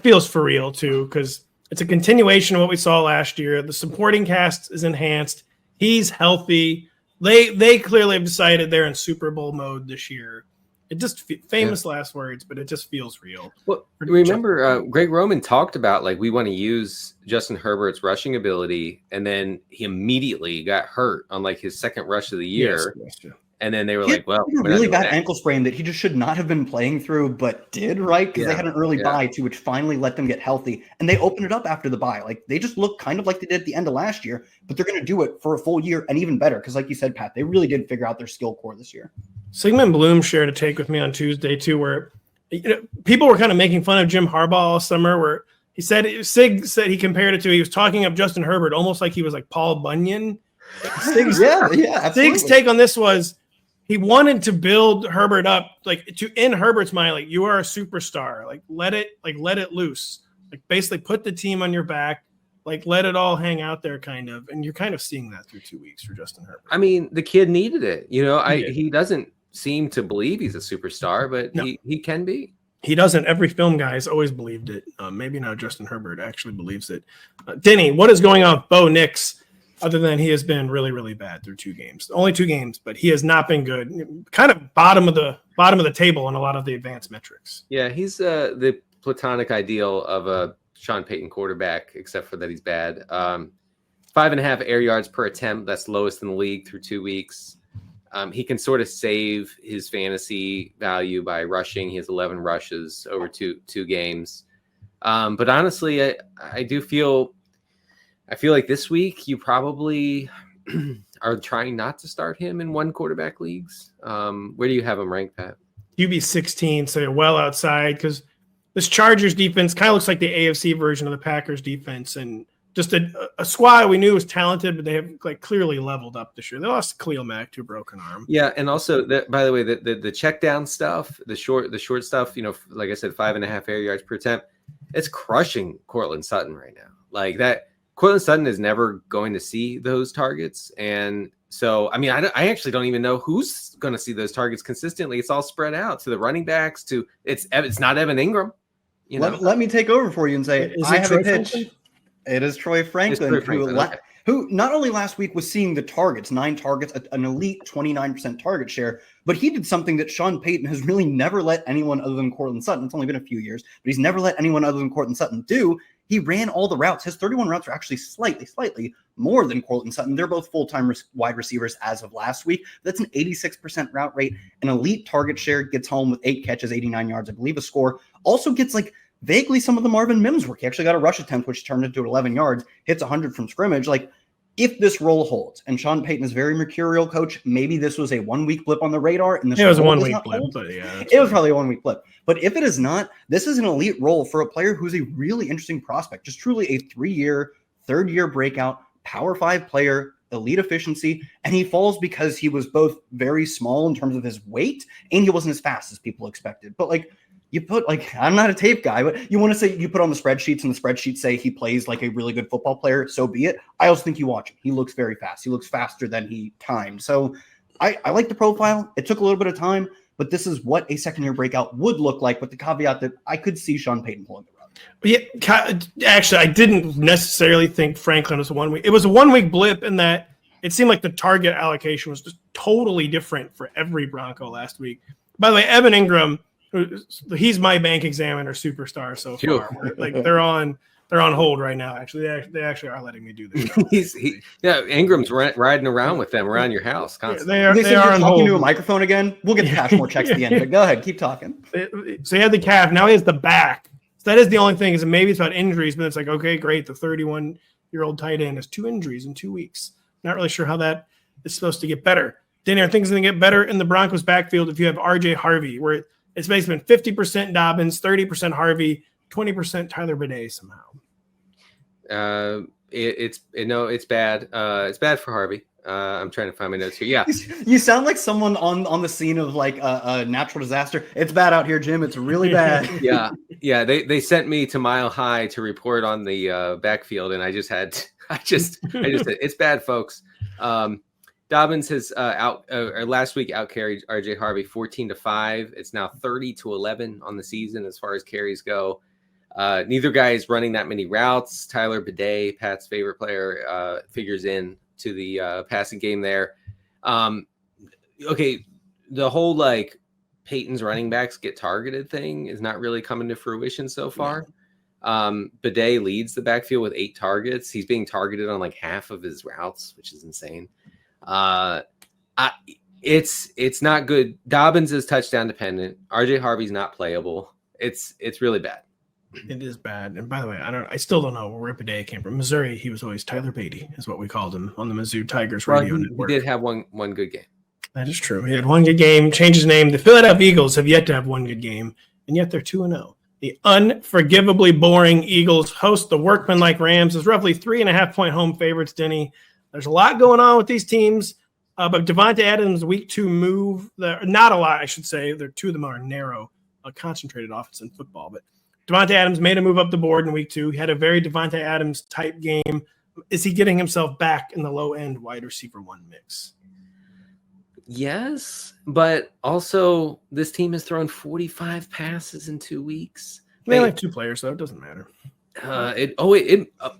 Speaker 1: feels for real too, because it's a continuation of what we saw last year. The supporting cast is enhanced. He's healthy. They clearly have decided they're in Super Bowl mode this year. It just famous last words, but it just feels real.
Speaker 2: Well, remember Greg Roman talked about we want to use Justin Herbert's rushing ability, and then he immediately got hurt on his second rush of the year. Yes. And then they were like, well,
Speaker 3: a really bad ankle sprain that he just should not have been playing through, but did, right? Because they had an early bye too, which finally let them get healthy. And they opened it up after the bye. They just look kind of like they did at the end of last year, but they're going to do it for a full year and even better. Because like you said, Pat, they really did figure out their skill core this year.
Speaker 1: Sigmund Bloom shared a take with me on Tuesday too, where people were kind of making fun of Jim Harbaugh all summer, where Sig said he compared it to, he was talking of Justin Herbert almost like he was like Paul Bunyan. Sig's take on this was, he wanted to build Herbert up, in Herbert's mind, you are a superstar. Let it loose. Basically put the team on your back. Let it all hang out there, kind of. And you're kind of seeing that through 2 weeks for Justin Herbert.
Speaker 2: I mean, the kid needed it. He doesn't seem to believe he's a superstar, but he can be.
Speaker 1: He doesn't. Every film guy has always believed it. Maybe now Justin Herbert actually believes it. Denny, what is going on with Bo Nix? Other than he has been really, really bad through 2 games. Only 2 games, but he has not been good. Kind of bottom of the table on a lot of the advanced metrics.
Speaker 2: Yeah, he's the platonic ideal of a Sean Payton quarterback, except for that he's bad. 5.5 air yards per attempt. That's lowest in the league through 2 weeks. He can sort of save his fantasy value by rushing. He has 11 rushes over two games. But honestly, I feel like this week you probably are trying not to start him in 1 quarterback leagues. Where do you have him ranked at?
Speaker 1: QB 16, so you're well outside, because this Chargers defense kind of looks like the AFC version of the Packers defense, and just a squad we knew was talented, but they have clearly leveled up this year. They lost Khalil Mack to a broken arm.
Speaker 2: Yeah, and also by the way, the check down stuff, the short stuff, like I said, 5.5 air yards per attempt. it's crushing Cortland Sutton right now. Like that, Cortland Sutton is never going to see those targets. And so, I mean, I actually don't even know who's going to see those targets consistently. It's all spread out to the running backs, it's not Evan Ingram.
Speaker 3: Let me take over for you and say, I have a pitch.
Speaker 1: Franklin?
Speaker 3: It is Troy Franklin, who not only last week was seeing the targets, 9 targets, an elite 29% target share, but he did something that Sean Payton has really never let anyone other than Cortland Sutton. It's only been a few years, but he's never let anyone other than Cortland Sutton do. He ran all the routes. His 31 routes are actually slightly more than Cortland Sutton. They're both full-time wide receivers as of last week. That's an 86% route rate. An elite target share, gets home with 8 catches, 89 yards, I believe a score. Also gets like vaguely some of the Marvin Mims work. He actually got a rush attempt, which turned into 11 yards, hits 100 from scrimmage. Like, if this role holds, and Sean Payton is a very mercurial coach, maybe this was a 1-week blip on the radar. And
Speaker 1: it was a 1-week blip, but yeah.
Speaker 3: It was probably a 1-week blip. But if it is not, this is an elite role for a player who's a really interesting prospect. Just truly a 3-year, third-year breakout, Power 5 player, elite efficiency. And he falls because he was both very small in terms of his weight, and he wasn't as fast as people expected. But like, you put, like, I'm not a tape guy, but you want to say you put on the spreadsheets and the spreadsheets say he plays like a really good football player, so be it. I also think you watch him. He looks very fast. He looks faster than he timed. So I like the profile. It took a little bit of time, but this is what a second-year breakout would look like, with the caveat that I could see Sean Payton pulling the rug.
Speaker 1: Yeah, actually, I didn't necessarily think Franklin was a 1 week. It was a 1-week blip in that it seemed like the target allocation was just totally different for every Bronco last week. By the way, Evan Ingram, he's my bank examiner superstar so far. Like they're on hold right now. Actually, they actually are letting me do this.
Speaker 2: Ingram's riding around with them around your house constantly.
Speaker 3: Yeah, they are on
Speaker 2: hold.
Speaker 3: Talking to a microphone again. We'll get the Cashmore checks at the end. But go ahead, keep talking.
Speaker 1: So he had the calf. Now he has the back. So that is the only thing. Is maybe it's about injuries, but it's like, okay, great. The 31-year-old tight end has 2 injuries in 2 weeks. Not really sure how that is supposed to get better. Denny, are things going to get better in the Broncos backfield if you have RJ Harvey, where it's basically been 50% Dobbins, 30% Harvey, 20% Tyler Bidet somehow?
Speaker 2: It's bad. It's bad for Harvey. I'm trying to find my notes here. Yeah.
Speaker 3: You sound like someone on the scene of like a natural disaster. It's bad out here, Jim. It's really bad.
Speaker 2: Yeah. They sent me to Mile High to report on the backfield, and I just said, it's bad, folks. Dobbins has last week outcarried RJ Harvey 14-5. It's now 30-11 on the season as far as carries go. Neither guy is running that many routes. Tyler Bidet, Pat's favorite player, figures in to the passing game there. Okay, the whole like Peyton's running backs get targeted thing is not really coming to fruition so far. Bidet leads the backfield with 8 targets. He's being targeted on like half of his routes, which is insane. It's not good. Dobbins is touchdown dependent. RJ Harvey's not playable. It's really bad.
Speaker 1: It is bad. And by the way, I still don't know where Bidet came from. Missouri, he was always Tyler Beatty, is what we called him on the Mizzou Tigers radio network.
Speaker 2: He did have one good game.
Speaker 1: That is true. He had one good game, changed his name. The Philadelphia Eagles have yet to have one good game, and yet they're 2-0. The unforgivably boring Eagles host the workmanlike Rams as roughly 3.5-point home favorites, Denny. There's a lot going on with these teams, but Devontae Adams' week 2 move, not a lot, I should say. The 2 of them are narrow, concentrated offense in football. But Devontae Adams made a move up the board in week 2. He had a very Devontae Adams type game. Is he getting himself back in the low-end wide receiver 1 mix?
Speaker 2: Yes, but also this team has thrown 45 passes in 2 weeks.
Speaker 1: They only have 2 players, so it doesn't matter.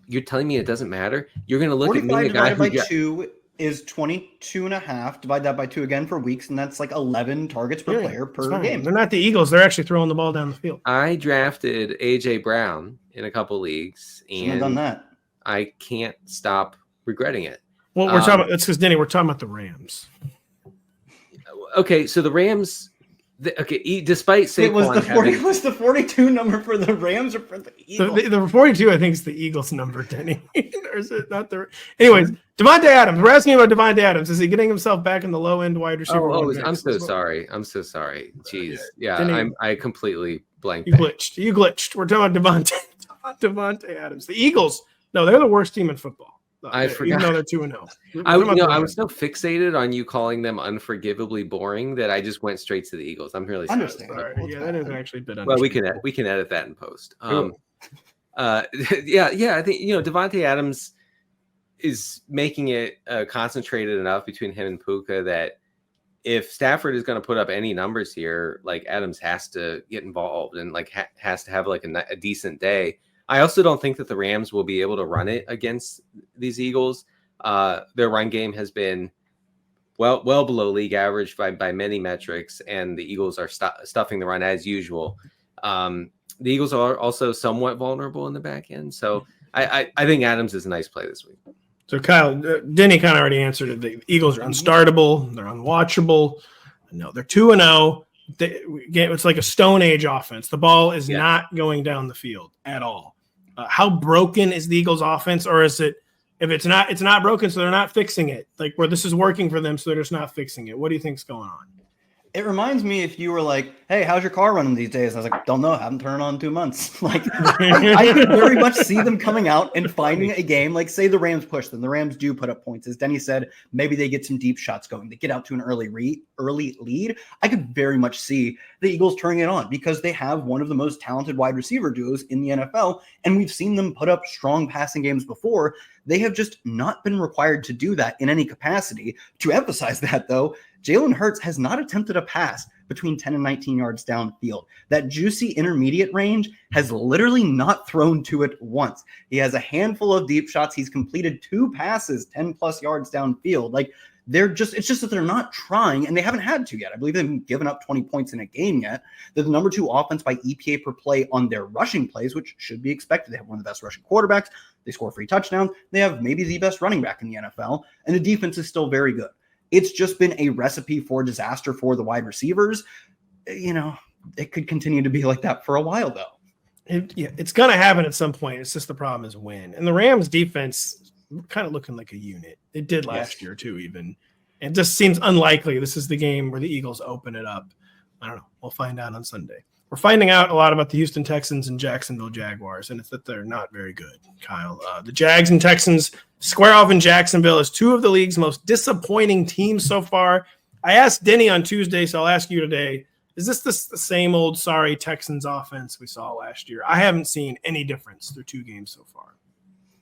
Speaker 2: You're telling me it doesn't matter? You're going to look at me, the guy
Speaker 3: who divided by 2 is 22.5. Divide that by 2 again for weeks, and that's like 11 targets per player per game.
Speaker 1: They're not the Eagles. They're actually throwing the ball down the field.
Speaker 2: I drafted A.J. Brown in a couple leagues, and
Speaker 3: done that.
Speaker 2: I can't stop regretting it.
Speaker 1: Well, we're talking about that's because Denny, we're talking about the Rams.
Speaker 2: Okay, so the Rams. Despite Saquon
Speaker 3: was the 42 number for the Rams or for the Eagles?
Speaker 1: The 42, I think, is the Eagles number, Denny. Or is it not the? Anyways, Devontae Adams. We're asking about Devontae Adams. Is he getting himself back in the low end wide receiver?
Speaker 2: I'm so sorry. Jeez, yeah,
Speaker 1: Denny,
Speaker 2: I completely blanked.
Speaker 1: You glitched. We're talking about Devontae Adams. The Eagles. No, they're the worst team in football.
Speaker 2: I forgot.
Speaker 1: Even though they're 2-0.
Speaker 2: I was so fixated on you calling them unforgivably boring that I just went straight to the Eagles. I'm really sorry.
Speaker 1: Yeah, that is actually a bit.
Speaker 2: Well, we can edit that in post. I think Devontae Adams is making it concentrated enough between him and Puka that if Stafford is going to put up any numbers here, like Adams has to get involved and like has to have like a decent day. I also don't think that the Rams will be able to run it against these Eagles. Their run game has been well below league average by many metrics, and the Eagles are stuffing the run as usual. The Eagles are also somewhat vulnerable in the back end, so I think Adams is a nice play this week.
Speaker 1: So Kyle, Denny kind of already answered it. The Eagles are unstartable. They're unwatchable. No, they're 2-0. It's like a Stone Age offense. The ball is not going down the field at all. How broken is the Eagles' offense, or is it? If it's not broken, so they're not fixing it. Like where this is working for them, so they're just not fixing it. What do you think's going on?
Speaker 3: It reminds me if you were like, hey, how's your car running these days? I was like, don't know. Haven't turned it on in 2 months. Like, I could very much see them coming out and finding a game. Like, say the Rams push them. The Rams do put up points. As Denny said, maybe they get some deep shots going. They get out to an early lead. I could very much see the Eagles turning it on because they have one of the most talented wide receiver duos in the NFL, and we've seen them put up strong passing games before. They have just not been required to do that in any capacity. To emphasize that, though, Jalen Hurts has not attempted a pass between 10 and 19 yards downfield. That juicy intermediate range has literally not thrown to it once. He has a handful of deep shots. He's completed 2 passes, 10 plus yards downfield. Like it's just that they're not trying, and they haven't had to yet. I believe they haven't given up 20 points in a game yet. They're the number 2 offense by EPA per play on their rushing plays, which should be expected. They have one of the best rushing quarterbacks. They score 3 touchdowns. They have maybe the best running back in the NFL, and the defense is still very good. It's just been a recipe for disaster for the wide receivers. It could continue to be like that for a while, though.
Speaker 1: It's going to happen at some point. It's just the problem is when. And the Rams defense kind of looking like a unit. It did last year, too, even. It just seems unlikely this is the game where the Eagles open it up. I don't know. We'll find out on Sunday. We're finding out a lot about the Houston Texans and Jacksonville Jaguars, and it's that they're not very good, Kyle. The Jags and Texans square off in Jacksonville as 2 of the league's most disappointing teams so far. I asked Denny on Tuesday, so I'll ask you today. Is this the same old sorry Texans offense we saw last year? I haven't seen any difference through 2 games so far.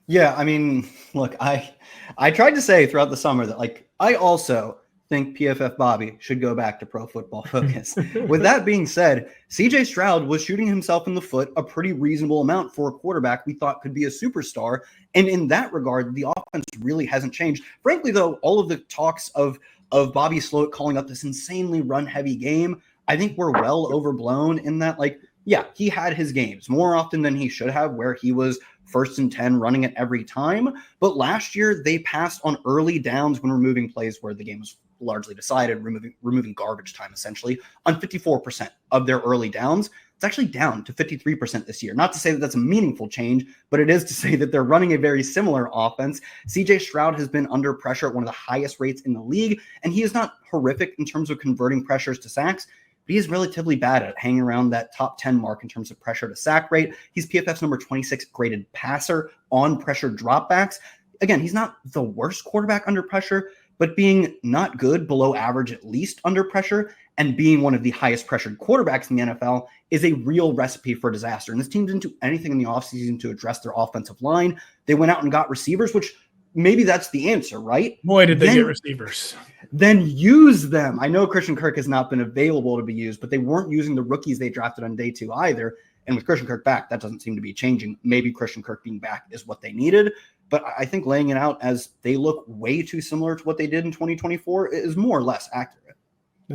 Speaker 3: Yeah, I mean, look, I tried to say throughout the summer that, like, I also think PFF Bobby should go back to Pro Football Focus. With that being said, CJ Stroud was shooting himself in the foot a pretty reasonable amount for a quarterback we thought could be a superstar. And in that regard, the offense really hasn't changed. Frankly, though, all of the talks of Bobby Sloat calling up this insanely run-heavy game, I think were well overblown in that, like, yeah, he had his games more often than he should have where he was 1st and 10 running it every time. But last year, they passed on early downs when removing plays where the game was largely decided, removing garbage time, essentially, on 54% of their early downs. It's actually down to 53% this year. Not to say that that's a meaningful change, but it is to say that they're running a very similar offense. CJ Stroud has been under pressure at one of the highest rates in the league, and he is not horrific in terms of converting pressures to sacks, but he is relatively bad at hanging around that top 10 mark in terms of pressure to sack rate. He's PFF's number 26 graded passer on pressure dropbacks. Again, he's not the worst quarterback under pressure, but being not good, below average at least under pressure, and being one of the highest pressured quarterbacks in the NFL is a real recipe for disaster. And this team didn't do anything in the offseason to address their offensive line. They went out and got receivers, which maybe that's the answer, right?
Speaker 1: Boy, did they get receivers.
Speaker 3: Then use them. I know Christian Kirk has not been available to be used, but they weren't using the rookies they drafted on day 2 either. And with Christian Kirk back, that doesn't seem to be changing. Maybe Christian Kirk being back is what they needed. But I think laying it out as they look way too similar to what they did in 2024 is more or less accurate.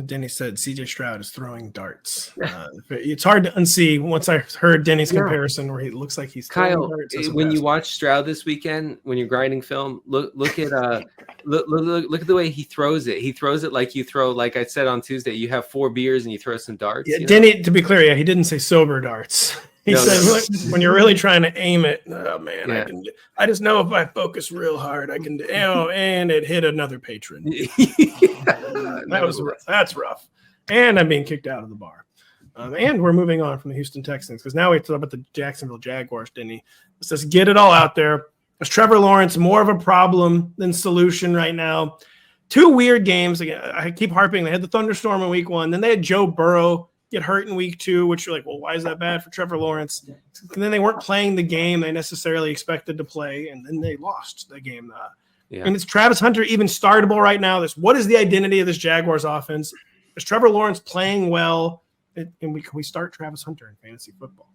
Speaker 1: Denny said CJ Stroud is throwing darts. It's hard to unsee once I heard Denny's comparison where he looks like he's throwing darts.
Speaker 2: When you watch Stroud this weekend, when you're grinding film, look at look at the way he throws it. He throws it like you throw, like I said on Tuesday, you have 4 beers and you throw some darts.
Speaker 1: Yeah, Denny, to be clear, he didn't say sober darts. He said, when you're really trying to aim it, oh man, yeah. I just know if I focus real hard, I can, and it hit another patron. That's rough. And I'm being kicked out of the bar. And we're moving on from the Houston Texans because now we talk about the Jacksonville Jaguars, Denny. Let's just get it all out there. Is Trevor Lawrence more of a problem than solution right now? 2 weird games. Again, I keep harping. They had the thunderstorm in week 1. Then they had Joe Burrow get hurt in week 2, which you're like, well, why is that bad for Trevor Lawrence? And then they weren't playing the game they necessarily expected to play, and then they lost the game. And it's Travis Hunter even startable right now. What is the identity of this Jaguars offense? Is Trevor Lawrence playing well? And can we start Travis Hunter in fantasy football?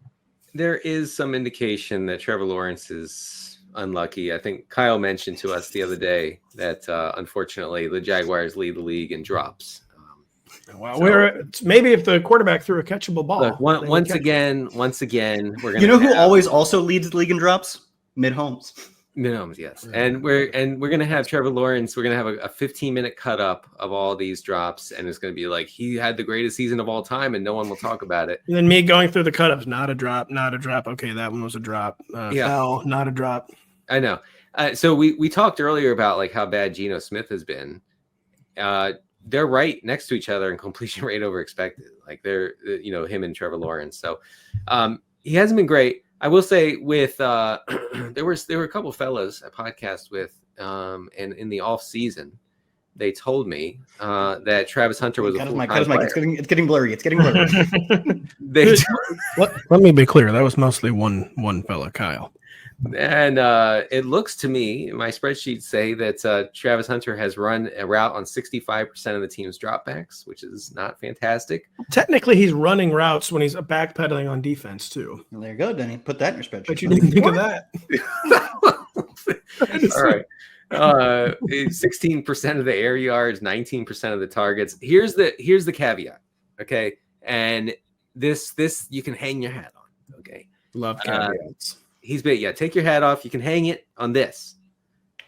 Speaker 2: There is some indication that Trevor Lawrence is unlucky. I think Kyle mentioned to us the other day that unfortunately the Jaguars lead the league in drops.
Speaker 1: Well, maybe if the quarterback threw a catchable ball.
Speaker 2: Look, once again, we're gonna.
Speaker 3: You know who always also leads the league in drops? Mid-Holmes.
Speaker 2: Mid-Holmes, yes. And we're gonna have Trevor Lawrence. We're gonna have a 15-minute cut up of all these drops, and it's gonna be like he had the greatest season of all time, and no one will talk about it.
Speaker 1: And then me going through the cut-ups, not a drop. Okay, that one was a drop. Foul, not a drop.
Speaker 2: I know. So we talked earlier about like how bad Geno Smith has been. They're right next to each other in completion rate over expected. Like they're, him and Trevor Lawrence. So he hasn't been great. I will say with there were a couple fellas I podcast with, and in the off season, they told me that Travis Hunter was a full-time player.
Speaker 3: It's getting blurry. It's getting blurry.
Speaker 1: Let me be clear. That was mostly one fella, Kyle.
Speaker 2: And it looks to me, my spreadsheets say that Travis Hunter has run a route on 65% of the team's dropbacks, which is not fantastic.
Speaker 1: Technically, he's running routes when he's backpedaling on defense, too.
Speaker 3: Well, there you go, Denny. Put that in your spreadsheet.
Speaker 1: But you didn't think of that.
Speaker 2: All right. 16% of the air yards, 19% of the targets. Here's the caveat, okay? And this you can hang your hat on, okay?
Speaker 1: Love caveats.
Speaker 2: Take your hat off. You can hang it on this.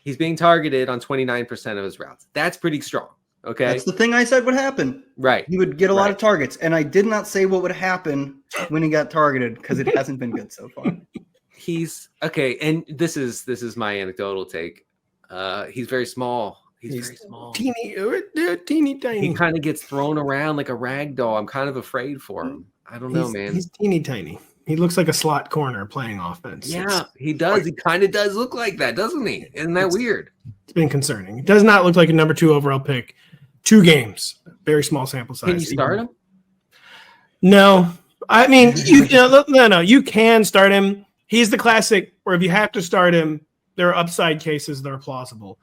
Speaker 2: He's being targeted on 29% of his routes. That's pretty strong. Okay.
Speaker 3: That's the thing I said would happen.
Speaker 2: Right.
Speaker 3: He would get a lot of targets. And I did not say what would happen when he got targeted because it hasn't been good so far.
Speaker 2: He's okay. And this is my anecdotal take. He's very small. He's very small.
Speaker 1: Teeny tiny.
Speaker 2: He kind of gets thrown around like a rag doll. I'm kind of afraid for him. I don't know, man.
Speaker 1: He's teeny tiny. He looks like a slot corner playing offense.
Speaker 2: Yeah, he does. He kind of does look like that, doesn't he? Isn't that weird?
Speaker 1: It's been concerning. It does not look like a number 2 overall pick. 2 games, very small sample size.
Speaker 2: Can you start him?
Speaker 1: No. I mean, you can start him. He's the classic where if you have to start him, there are upside cases that are plausible.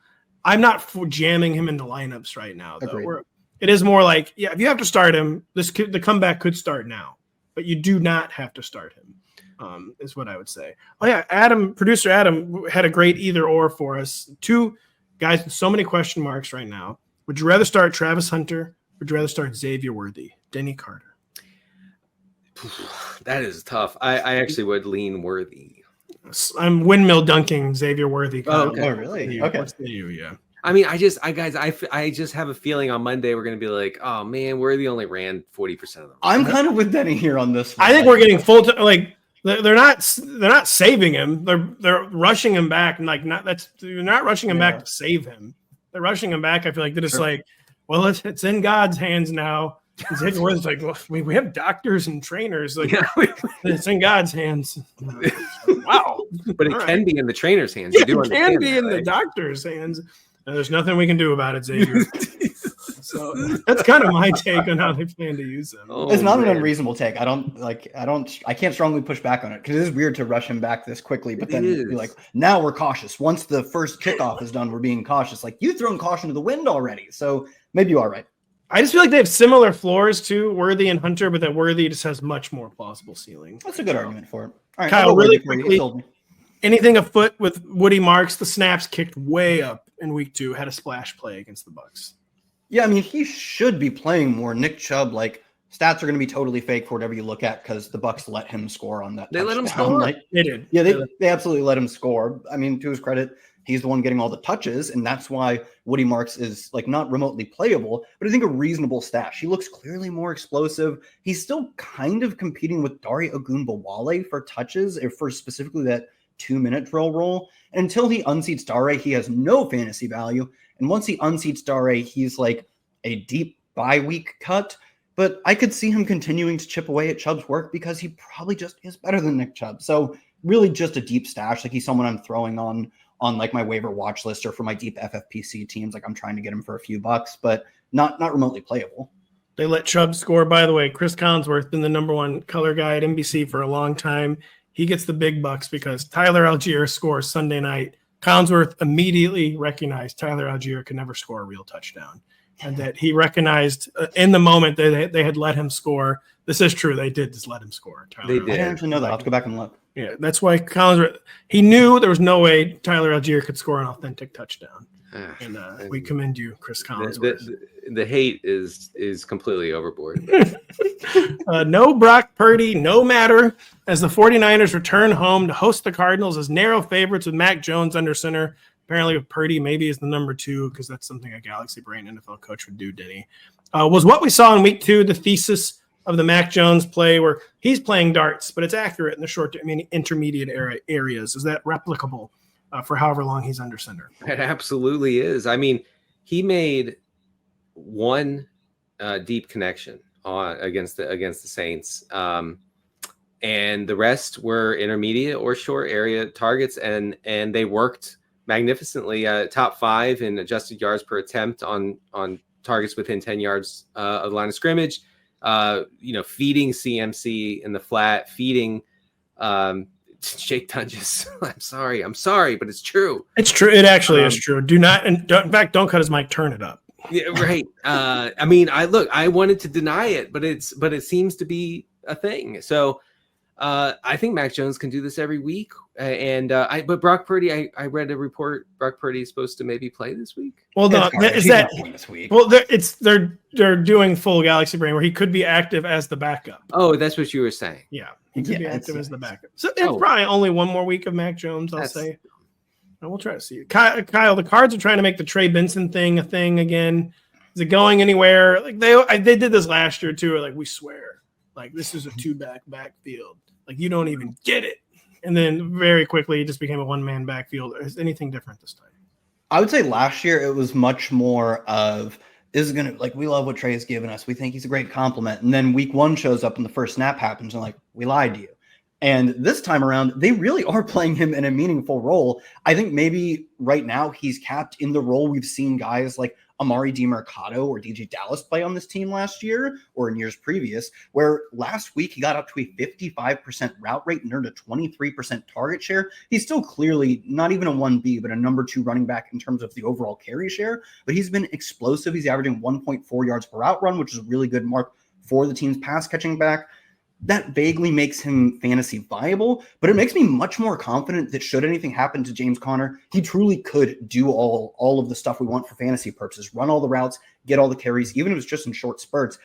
Speaker 1: I'm not jamming him into lineups right now, though. It is more like, if you have to start him, the comeback could start now. But you do not have to start him, is what I would say. Oh, yeah, producer Adam had a great either-or for us. 2 guys with so many question marks right now. Would you rather start Travis Hunter or would you rather start Xavier Worthy, Denny Carter?
Speaker 2: That is tough. I actually would lean Worthy.
Speaker 1: I'm windmill dunking Xavier Worthy.
Speaker 3: Oh, okay. Really? Okay.
Speaker 1: Yeah.
Speaker 2: I mean, I just have a feeling on Monday we're going to be like, oh man, Worthy only ran 40% of them.
Speaker 3: I'm kind of with Denny here on this one.
Speaker 1: I think we're getting full like they're not saving him. They're rushing him back and they're not rushing him back to save him. They're rushing him back. I feel like they're just like, well, it's in God's hands now. Xavier Worthy's like, well, we have doctors and trainers. Like it's in God's hands. Wow,
Speaker 2: but it can be in the trainer's hands.
Speaker 1: Yeah, it can be in the doctor's hands. There's nothing we can do about it, Xavier. So that's kind of my take on how they plan to use him.
Speaker 3: It's not an unreasonable take. I can't strongly push back on it because it is weird to rush him back this quickly. But then be like, now we're cautious. Once the first kickoff is done, we're being cautious. Like you've thrown caution to the wind already. So maybe you are right.
Speaker 1: I just feel like they have similar floors to Worthy and Hunter, but that Worthy just has much more plausible ceiling.
Speaker 3: That's a good argument for it. All right,
Speaker 1: Kyle, really quickly, anything afoot with Woody Marks? The snaps kicked way up in week 2, had a splash play against the Bucs.
Speaker 3: Yeah, I mean, he should be playing more. Nick Chubb, stats are going to be totally fake for whatever you look at because the Bucs let him score on that.
Speaker 2: They let him score.
Speaker 3: They did. Yeah, they absolutely let him score. I mean, to his credit, he's the one getting all the touches, and that's why Woody Marks is not remotely playable, but I think a reasonable stash. He looks clearly more explosive. He's still kind of competing with Daugherty Ogunbowale for touches, or for specifically that 2-minute drill roll. And until he unseats Daugherty, he has no fantasy value. And once he unseats Daugherty, he's like a deep bye week cut. But I could see him continuing to chip away at Chubb's work because he probably just is better than Nick Chubb. So really just a deep stash. He's someone I'm throwing on my waiver watch list or for my deep FFPC teams. I'm trying to get him for a few bucks, but not remotely playable.
Speaker 1: They let Chubb score. By the way, Chris Collinsworth, been the number one color guy at NBC for a long time. He gets the big bucks because Tyler Algier scores Sunday night. Collinsworth immediately recognized Tyler Algier could never score a real touchdown, and that he recognized in the moment that they had let him score. This is true. They did just let him score.
Speaker 3: They did. I didn't actually know that. I'll have to go back and look.
Speaker 1: Yeah, that's why Collinsworth, he knew there was no way Tyler Algier could score an authentic touchdown. And we commend you, Chris Collinsworth.
Speaker 2: The hate is completely overboard.
Speaker 1: No Brock Purdy, no matter, as the 49ers return home to host the Cardinals as narrow favorites with Mac Jones under center. Apparently with Purdy maybe is the number 2 because that's something a Galaxy Brain NFL coach would do, Denny. Was what we saw in week 2 the thesis of the Mac Jones play where he's playing darts, but it's accurate in the short, intermediate areas. Is that replicable for however long he's under center?
Speaker 2: It absolutely is. I mean, he made one deep connection against the Saints, and the rest were intermediate or short area targets, and they worked magnificently. Top 5 in adjusted yards per attempt on targets within 10 yards of the line of scrimmage. Feeding CMC in the flat, feeding Jake Tunges. I'm sorry, but it's true.
Speaker 1: It's true. It actually is true. In fact, don't cut his mic. Turn it up.
Speaker 2: Yeah, right. I wanted to deny it, but it seems to be a thing. So I think Mac Jones can do this every week. But Brock Purdy, I read a report. Brock Purdy is supposed to maybe play this week.
Speaker 1: Well, no, is that this week? Well, they're doing full Galaxy Brain where he could be active as the backup.
Speaker 2: Oh, that's what you were saying.
Speaker 1: Yeah, he could be active as the backup. So it's probably only one more week of Mac Jones, I'll say. And we'll try to see. Kyle, the Cards are trying to make the Trey Benson thing a thing again. Is it going anywhere? Like they did this last year too. Like we swear, like this is a 2-back backfield. Like you don't even get it. And then very quickly, it just became a 1-man backfield. Is anything different this time?
Speaker 3: I would say last year it was much more of this is going to, like, we love what Trey has given us. We think he's a great compliment. And then week 1 shows up and the first snap happens and like, we lied to you. And this time around, they really are playing him in a meaningful role. I think maybe right now he's capped in the role we've seen guys like Amari DiMercado or DJ Dallas play on this team last year or in years previous, where last week he got up to a 55% route rate and earned a 23% target share. He's still clearly not even a 1B, but a number 2 running back in terms of the overall carry share. But he's been explosive. He's averaging 1.4 yards per route run, which is a really good mark for the team's pass catching back. That vaguely makes him fantasy viable, but it makes me much more confident that should anything happen to James Conner, he truly could do all of the stuff we want for fantasy purposes, run all the routes, get all the carries, even if it's just in short spurts.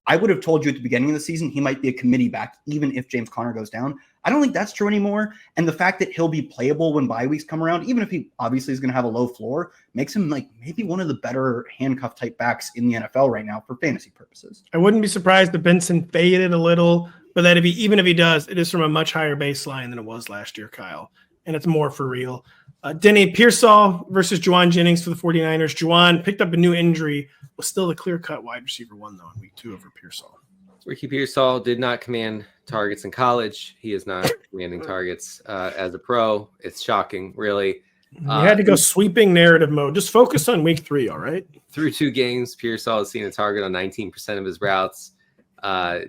Speaker 3: I would have told you at the beginning of the season he might be a committee back, even if James Conner goes down. I don't think that's true anymore. And the fact that he'll be playable when bye weeks come around, even if he obviously is going to have a low floor, makes him like maybe one of the better handcuff type backs in the NFL right now for fantasy purposes.
Speaker 1: I wouldn't be surprised if Benson faded a little, but that even if he does, it is from a much higher baseline than it was last year, Kyle. And it's more for real. Denny, Pearsall versus Juwan Jennings for the 49ers. Juwan picked up a new injury, was still the clear-cut wide receiver 1, though, in week 2 over Pearsall.
Speaker 2: Ricky Pearsall did not command targets in college. He is not commanding targets as a pro. It's shocking, really.
Speaker 1: You had to go sweeping narrative mode. Just focus on week 3, all right?
Speaker 2: Through 2 games, Pearsall has seen a target on 19% of his routes.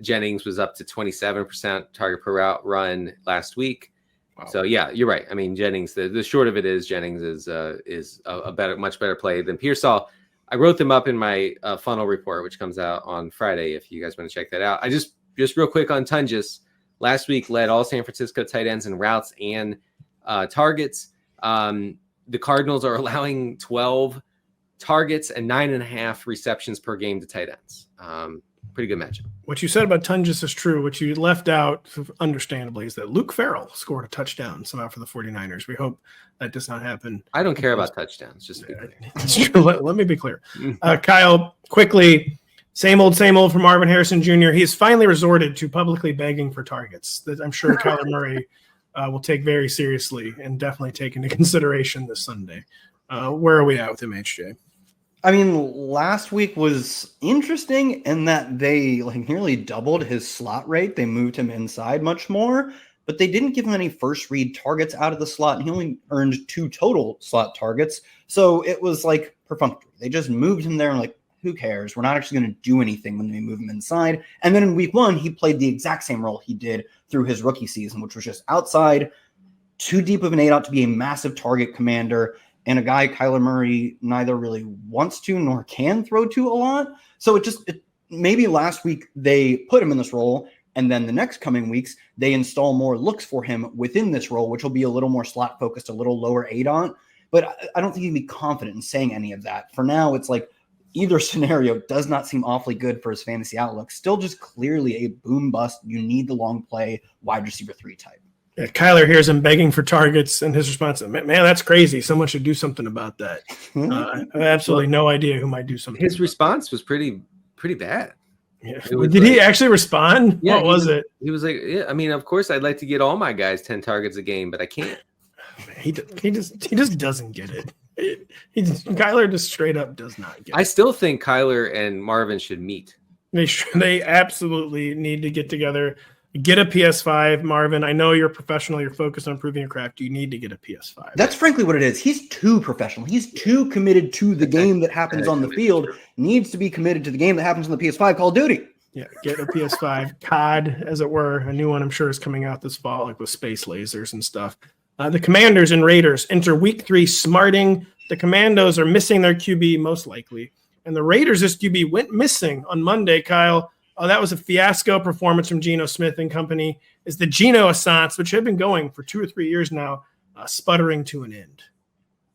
Speaker 2: Jennings was up to 27% target per route run last week. Wow. So yeah, you're right. I mean, Jennings, the short of it is Jennings is a much better play than Pearsall. I wrote them up in my funnel report, which comes out on Friday. If you guys want to check that out, I just real quick on Tunges. Last week led all San Francisco tight ends in routes and targets. The Cardinals are allowing 12 targets and 9.5 receptions per game to tight ends. Pretty good matchup.
Speaker 1: What you said about Tunges is true. What you left out, understandably, is that Luke Farrell scored a touchdown somehow for the 49ers. We hope that does not happen.
Speaker 2: I don't care about touchdowns. Just to be clear.
Speaker 1: It's true. Let me be clear. Kyle, quickly, same old from Marvin Harrison Jr. He has finally resorted to publicly begging for targets that I'm sure Kyler Murray will take very seriously and definitely take into consideration this Sunday. Where are we at with him, HJ?
Speaker 3: I mean, last week was interesting in that they nearly doubled his slot rate. They moved him inside much more, but they didn't give him any first read targets out of the slot, and he only earned 2 total slot targets. So it was like perfunctory. They just moved him there and like, who cares? We're not actually going to do anything when we move him inside. And then in week 1, he played the exact same role he did through his rookie season, which was just outside, too deep of an 8 out to be a massive target commander, and a guy Kyler Murray neither really wants to nor can throw to a lot. So maybe last week they put him in this role, and then the next coming weeks they install more looks for him within this role, which will be a little more slot focused, a little lower 8 on. But I don't think you can be confident in saying any of that. For now, it's like either scenario does not seem awfully good for his fantasy outlook. Still just clearly a boom bust. You need the long play wide receiver 3 type.
Speaker 1: Yeah, Kyler hears him begging for targets, and his response, man, that's crazy. Someone should do something about that. I have absolutely no idea who might do something.
Speaker 2: His response was pretty bad.
Speaker 1: Yeah. Did he actually respond?
Speaker 2: Yeah,
Speaker 1: what was it?
Speaker 2: He was like, yeah, I mean, of course I'd like to get all my guys 10 targets a game, but I can't.
Speaker 1: He just doesn't get it. Kyler just straight up does not get it.
Speaker 2: I still think Kyler and Marvin should meet.
Speaker 1: They absolutely need to get together. Get a PS5, Marvin. I know you're a professional. You're focused on improving your craft. You need to get a PS5.
Speaker 3: That's frankly what it is. He's too professional. He's too committed to the game that happens on the field. Needs to be committed to the game that happens on the PS5, Call of Duty.
Speaker 1: Yeah, get a PS5. COD, as it were. A new one I'm sure is coming out this fall, like with space lasers and stuff. The Commanders and Raiders enter week 3 smarting. The Commandos are missing their QB most likely. And the Raiders' QB went missing on Monday, Kyle. That was a fiasco performance from Geno Smith and company. Is the Geno-assance, which had been going for 2 or 3 years now, sputtering to an end?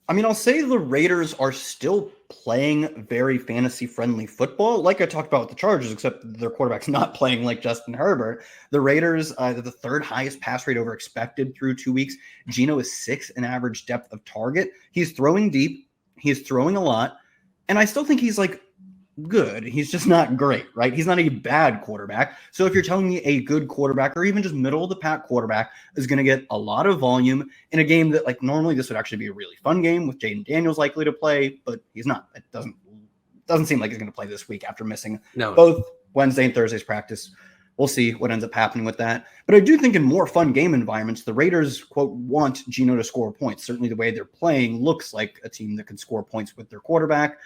Speaker 3: I mean, I'll say the Raiders are still playing very fantasy-friendly football, like I talked about with the Chargers, except their quarterback's not playing like Justin Herbert. The Raiders are the 3rd highest pass rate over expected through 2 weeks. Geno is 6th in average depth of target. He's throwing deep. He's throwing a lot. And I still think he's like good. He's just not great, right? He's not a bad quarterback. So if you're telling me a good quarterback or even just middle of the pack quarterback is going to get a lot of volume in a game that like normally this would actually be a really fun game with Jaden Daniels likely to play, but he's not. It doesn't seem like he's going to play this week after missing both Wednesday and Thursday's practice. We'll see what ends up happening with that. But I do think in more fun game environments, the Raiders, quote, want Geno to score points. Certainly the way they're playing looks like a team that can score points with their quarterback.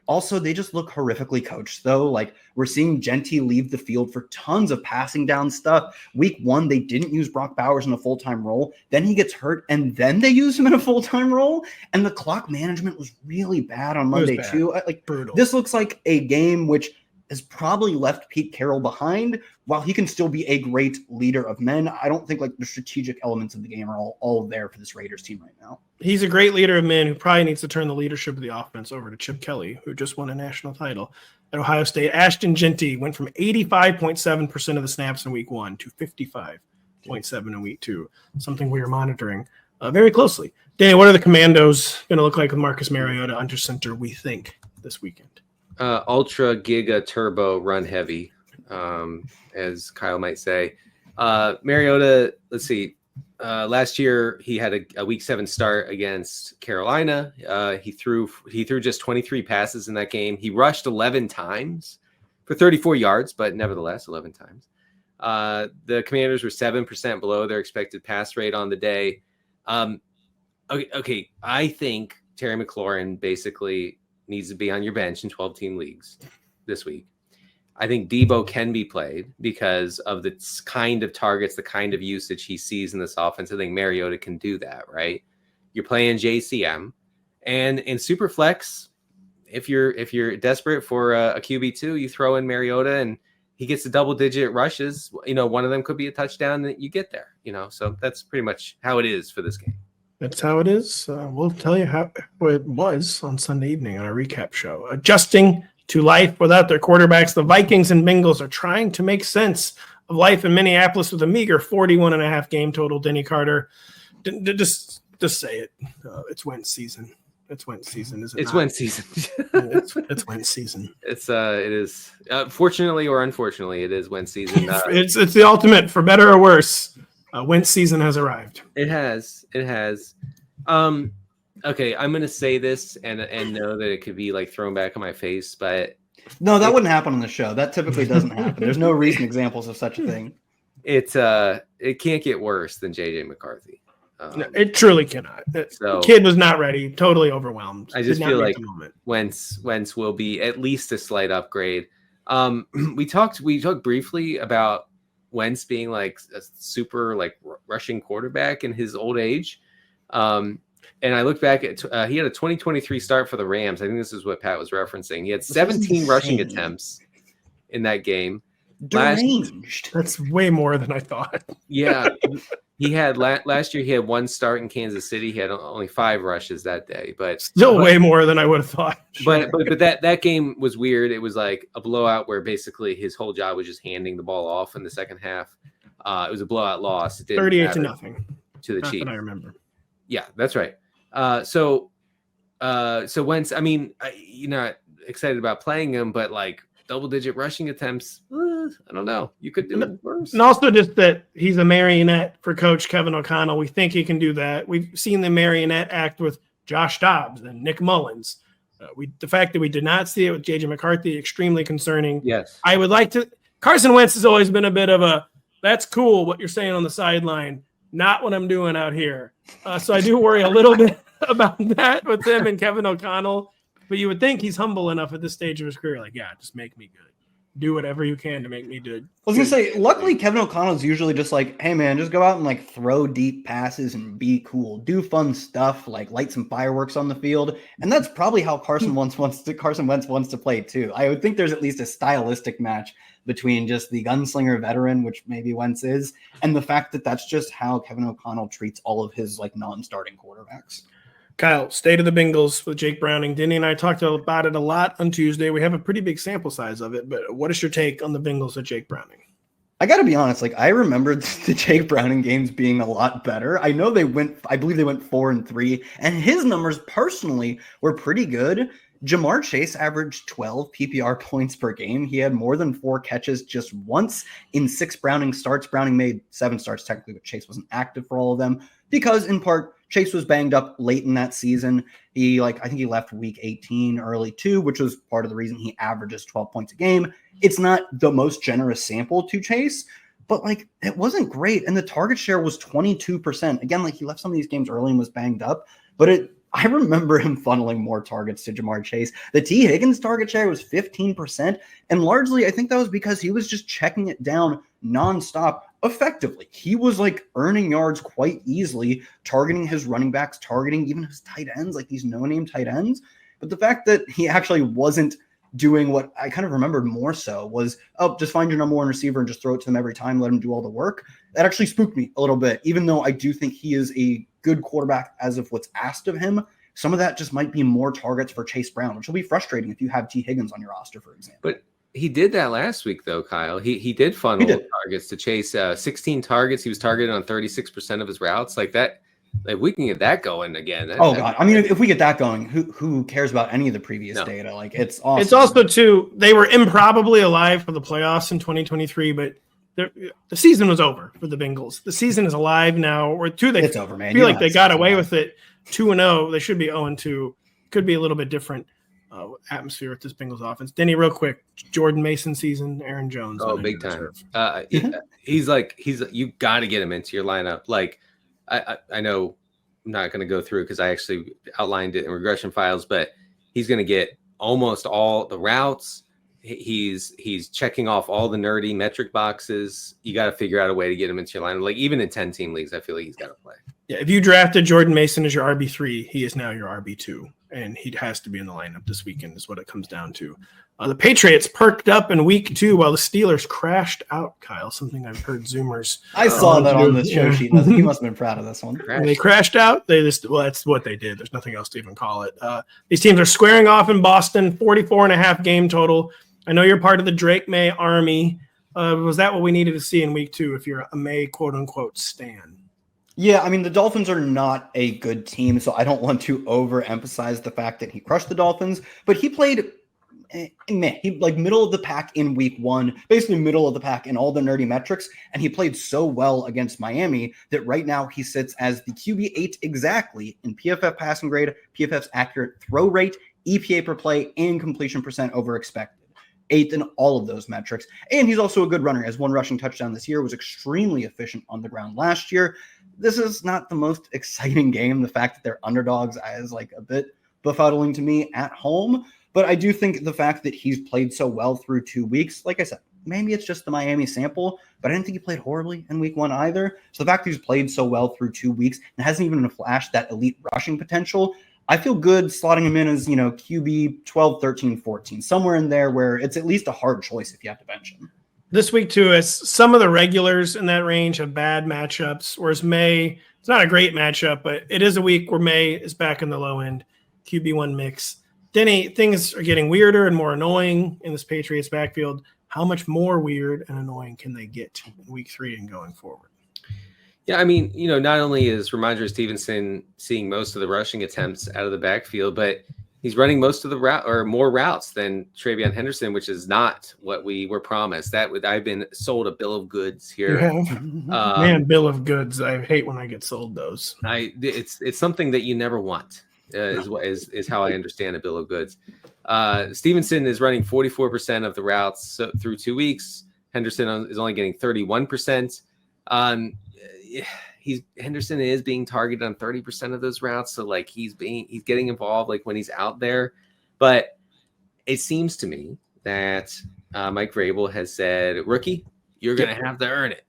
Speaker 3: Also, they just look horrifically coached, though. Like, we're seeing Genty leave the field for tons of passing down stuff. Week 1, they didn't use Brock Bowers in a full-time role. Then he gets hurt, and then they use him in a full-time role. And the clock management was really bad on Monday, too.
Speaker 1: Brutal.
Speaker 3: This looks like a game which has probably left Pete Carroll behind. While he can still be a great leader of men, I don't think like the strategic elements of the game are all there for this Raiders team right now. He's
Speaker 1: a great leader of men who probably needs to turn the leadership of the offense over to Chip Kelly, who just won a national title at Ohio State. Ashton Genty went from 85.7% of the snaps in week 1 to 55.7 in week 2, something we are monitoring very closely. Danny, what are the Commandos going to look like with Marcus Mariota under center, we think, this weekend?
Speaker 2: Ultra giga turbo run heavy, as Kyle might say. Mariota, let's see. Last year he had a week 7 start against Carolina. He threw just 23 passes in that game. He rushed 11 times for 34 yards, but nevertheless 11 times. The Commanders were 7% below their expected pass rate on the day. Okay, I think Terry McLaurin basically needs to be on your bench in 12-team leagues this week. I think Debo can be played because of the kind of targets, the kind of usage he sees in this offense. I think Mariota can do that, right? You're playing JCM, and in Superflex, if you're desperate for a QB2, you throw in Mariota and he gets the double-digit rushes. One of them could be a touchdown that you get there. So that's pretty much how it is for this game.
Speaker 1: That's how it is. We'll tell you how it was on Sunday evening on our recap show. Adjusting to life without their quarterbacks, the Vikings and Bengals are trying to make sense of life in Minneapolis with a meager 41.5 game total. Denny Carter, just say it. It's Wentz season. It's Wentz season, is it?
Speaker 2: It's Wentz season.
Speaker 1: It's Wentz season.
Speaker 2: It is. Fortunately or unfortunately, it is Wentz season.
Speaker 1: It's the ultimate, for better or worse. Wentz season has arrived.
Speaker 2: It has. Okay, I'm going to say this and know that it could be like thrown back in my face, but
Speaker 3: no, that wouldn't happen on the show. That typically doesn't happen. There's no recent examples of such a thing.
Speaker 2: It can't get worse than JJ McCarthy.
Speaker 1: No, it truly cannot. The kid was not ready. Totally overwhelmed.
Speaker 2: I just feel like Wentz will be at least a slight upgrade. We talked briefly about Wentz being like a super like rushing quarterback in his old age. And I looked back at he had a 2023 start for the Rams. I think this is what Pat was referencing. He had 17 rushing attempts in that game.
Speaker 3: Deranged.
Speaker 1: That's way more than I thought.
Speaker 2: Yeah. He had last year. He had one start in Kansas City. He had only 5 rushes that day, but
Speaker 1: still way more than I would have thought.
Speaker 2: But that game was weird. It was like a blowout where basically his whole job was just handing the ball off in the second half. It was a blowout loss. It
Speaker 1: 38-0
Speaker 2: to the Chiefs.
Speaker 1: I remember.
Speaker 2: Yeah, that's right. So Wentz. I mean, you're not excited about playing him, but like double-digit rushing attempts. I don't know. You could do it worse.
Speaker 1: And also just that he's a marionette for Coach Kevin O'Connell. We think he can do that. We've seen the marionette act with Josh Dobbs and Nick Mullins. The fact that we did not see it with J.J. McCarthy, extremely concerning.
Speaker 2: Yes.
Speaker 1: I would like to – Carson Wentz has always been a bit of a, that's cool what you're saying on the sideline, not what I'm doing out here. So I do worry a little bit about that with him and Kevin O'Connell. But you would think he's humble enough at this stage of his career, like, yeah, just make me good. Do whatever you can to make me good.
Speaker 3: I was going to say, luckily, Kevin O'Connell's usually just like, hey, man, just go out and like throw deep passes and be cool. Do fun stuff, like light some fireworks on the field. And that's probably how Carson Wentz wants to play too. I would think there's at least a stylistic match between just the gunslinger veteran, which maybe Wentz is, and the fact that that's just how Kevin O'Connell treats all of his like non-starting quarterbacks.
Speaker 1: Kyle, state of the Bengals with Jake Browning. Denny and I talked about it a lot on Tuesday. We have a pretty big sample size of it, but what is your take on the Bengals with Jake Browning?
Speaker 3: I got to be honest, like I remember the Jake Browning games being a lot better. I know I believe they went 4-3, and his numbers personally were pretty good. Jamar Chase averaged 12 PPR points per game. He had more than 4 catches just once in 6 Browning starts. Browning made 7 starts technically, but Chase wasn't active for all of them because in part Chase was banged up late in that season. I think he left week 18 early too, which was part of the reason he averages 12 points a game. It's not the most generous sample to Chase, but like it wasn't great. And the target share was 22%. Again, like he left some of these games early and was banged up, but I remember him funneling more targets to Jamar Chase. The T. Higgins target share was 15%. And largely, I think that was because he was just checking it down nonstop effectively. He was like earning yards quite easily, targeting his running backs, targeting even his tight ends, like these no-name tight ends. But the fact that he actually wasn't doing what I kind of remembered more so was, just find your number one receiver and just throw it to them every time, let him do all the work. That actually spooked me a little bit, even though I do think he is a good quarterback as of what's asked of him. Some of that just might be more targets for Chase Brown, which will be frustrating if you have T. Higgins on your roster, for example.
Speaker 2: But he did that last week, though, Kyle. He did funnel targets to Chase. 16 targets. He was targeted on 36% of his routes. Like that. Like we can get that going again.
Speaker 3: God. I mean, if we get that going, who cares about any of the previous data? Like it's awesome.
Speaker 1: It's also too, they were improbably alive for the playoffs in 2023, but the season was over for the Bengals. The season is alive now.
Speaker 3: It's over, man.
Speaker 1: I feel like they got away with it 2-0. They should be 0-2. Could be a little bit different atmosphere with this Bengals offense. Denny, real quick, Jordan Mason season, Aaron Jones.
Speaker 2: Oh, big time. He's you got to get him into your lineup. Like I know I'm not going to go through because I actually outlined it in regression files, but he's going to get almost all the routes. He's checking off all the nerdy metric boxes. You got to figure out a way to get him into your lineup. Like even in 10-team leagues, I feel like he's got to play.
Speaker 1: Yeah, if you drafted Jordan Mason as your RB3, he is now your RB2, and he has to be in the lineup this weekend is what it comes down to. The Patriots perked up in week 2 while the Steelers crashed out, Kyle, something I've heard Zoomers.
Speaker 3: I saw that on the show sheet. He must have been proud of this one.
Speaker 1: They crashed out. That's what they did. There's nothing else to even call it. These teams are squaring off in Boston, 44.5 game total. I know you're part of the Drake May army. Was that what we needed to see in week 2 if you're a May quote-unquote stan?
Speaker 3: Yeah, I mean, the Dolphins are not a good team, so I don't want to overemphasize the fact that he crushed the Dolphins, but he played he like middle of the pack in week 1, basically middle of the pack in all the nerdy metrics, and he played so well against Miami that right now he sits as the QB8 exactly in PFF passing grade, PFF's accurate throw rate, EPA per play, and completion percent over expected. 8th in all of those metrics. And he's also a good runner. Has 1 rushing touchdown this year, was extremely efficient on the ground last year. This is not the most exciting game. The fact that they're underdogs is like a bit befuddling to me at home. But I do think the fact that he's played so well through 2 weeks, like I said, maybe it's just the Miami sample, but I didn't think he played horribly in week 1 either. So the fact that he's played so well through 2 weeks and hasn't even flashed that elite rushing potential, I feel good slotting him in as, QB 12, 13, 14, somewhere in there where it's at least a hard choice if you have to bench him.
Speaker 1: This week, too, as some of the regulars in that range have bad matchups, whereas May, it's not a great matchup, but it is a week where May is back in the low end QB1 mix. Denny, things are getting weirder and more annoying in this Patriots backfield. How much more weird and annoying can they get in week 3 and going forward?
Speaker 2: Yeah, I mean, not only is Ramondre Stevenson seeing most of the rushing attempts out of the backfield, but he's running most of the route or more routes than TreVeyon Henderson, which is not what we were promised. I've been sold a bill of goods here.
Speaker 1: Man, bill of goods. I hate when I get sold those.
Speaker 2: It's something that you never want. Is how I understand a bill of goods. Stevenson is running 44% of the routes through 2 weeks. Henderson is only getting 31%. Henderson is being targeted on 30% of those routes, so like he's getting involved like when he's out there. But it seems to me that Mike Vrabel has said, "Rookie, you're going to have to earn it."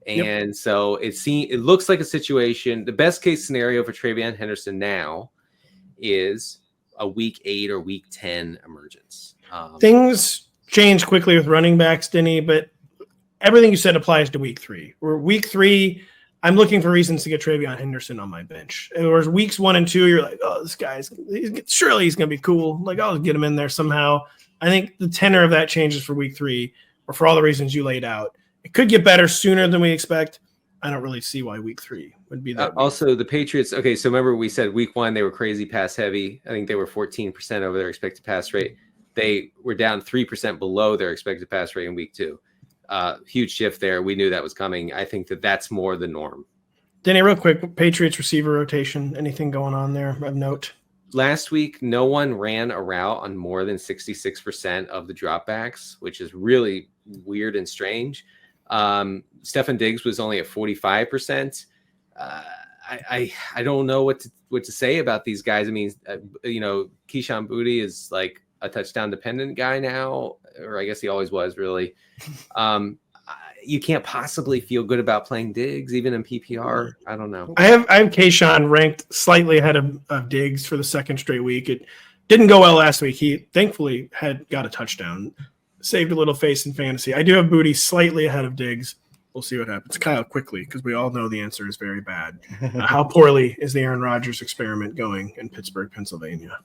Speaker 2: And so it looks like a situation. The best case scenario for TreVeyon Henderson now is a week 8 or week 10 emergence.
Speaker 1: Things change quickly with running backs, Denny, but everything you said applies to week 3. Or week 3, I'm looking for reasons to get TreVeyon Henderson on my bench. Whereas weeks 1 and 2, you're like, oh, this guy's surely he's going to be cool. Like, I'll get him in there somehow. I think the tenor of that changes for week 3, or for all the reasons you laid out. It could get better sooner than we expect. I don't really see why week 3 would be that.
Speaker 2: Also, the Patriots. Okay, so remember we said week 1 they were crazy pass heavy. I think they were 14% over their expected pass rate. They were down 3% below their expected pass rate in week 2. Huge shift there. We knew that was coming. I think that's more the norm.
Speaker 1: Denny, real quick, Patriots receiver rotation. Anything going on there of note?
Speaker 2: Last week, no one ran a route on more than 66% of the dropbacks, which is really weird and strange. Stefan Diggs was only at 45%. I don't know what to say about these guys. I mean, Keyshawn Boutte is like a touchdown dependent guy now, or I guess he always was really. You can't possibly feel good about playing Diggs even in PPR. I don't know.
Speaker 1: I have Keyshawn ranked slightly ahead of Diggs for the second straight week. It didn't go well last week. He thankfully had got a touchdown, saved a little face in fantasy. I do have Boutte slightly ahead of Diggs. We'll see what happens. Kyle, quickly, because we all know the answer is very bad. How poorly is the Aaron Rodgers experiment going in Pittsburgh, Pennsylvania?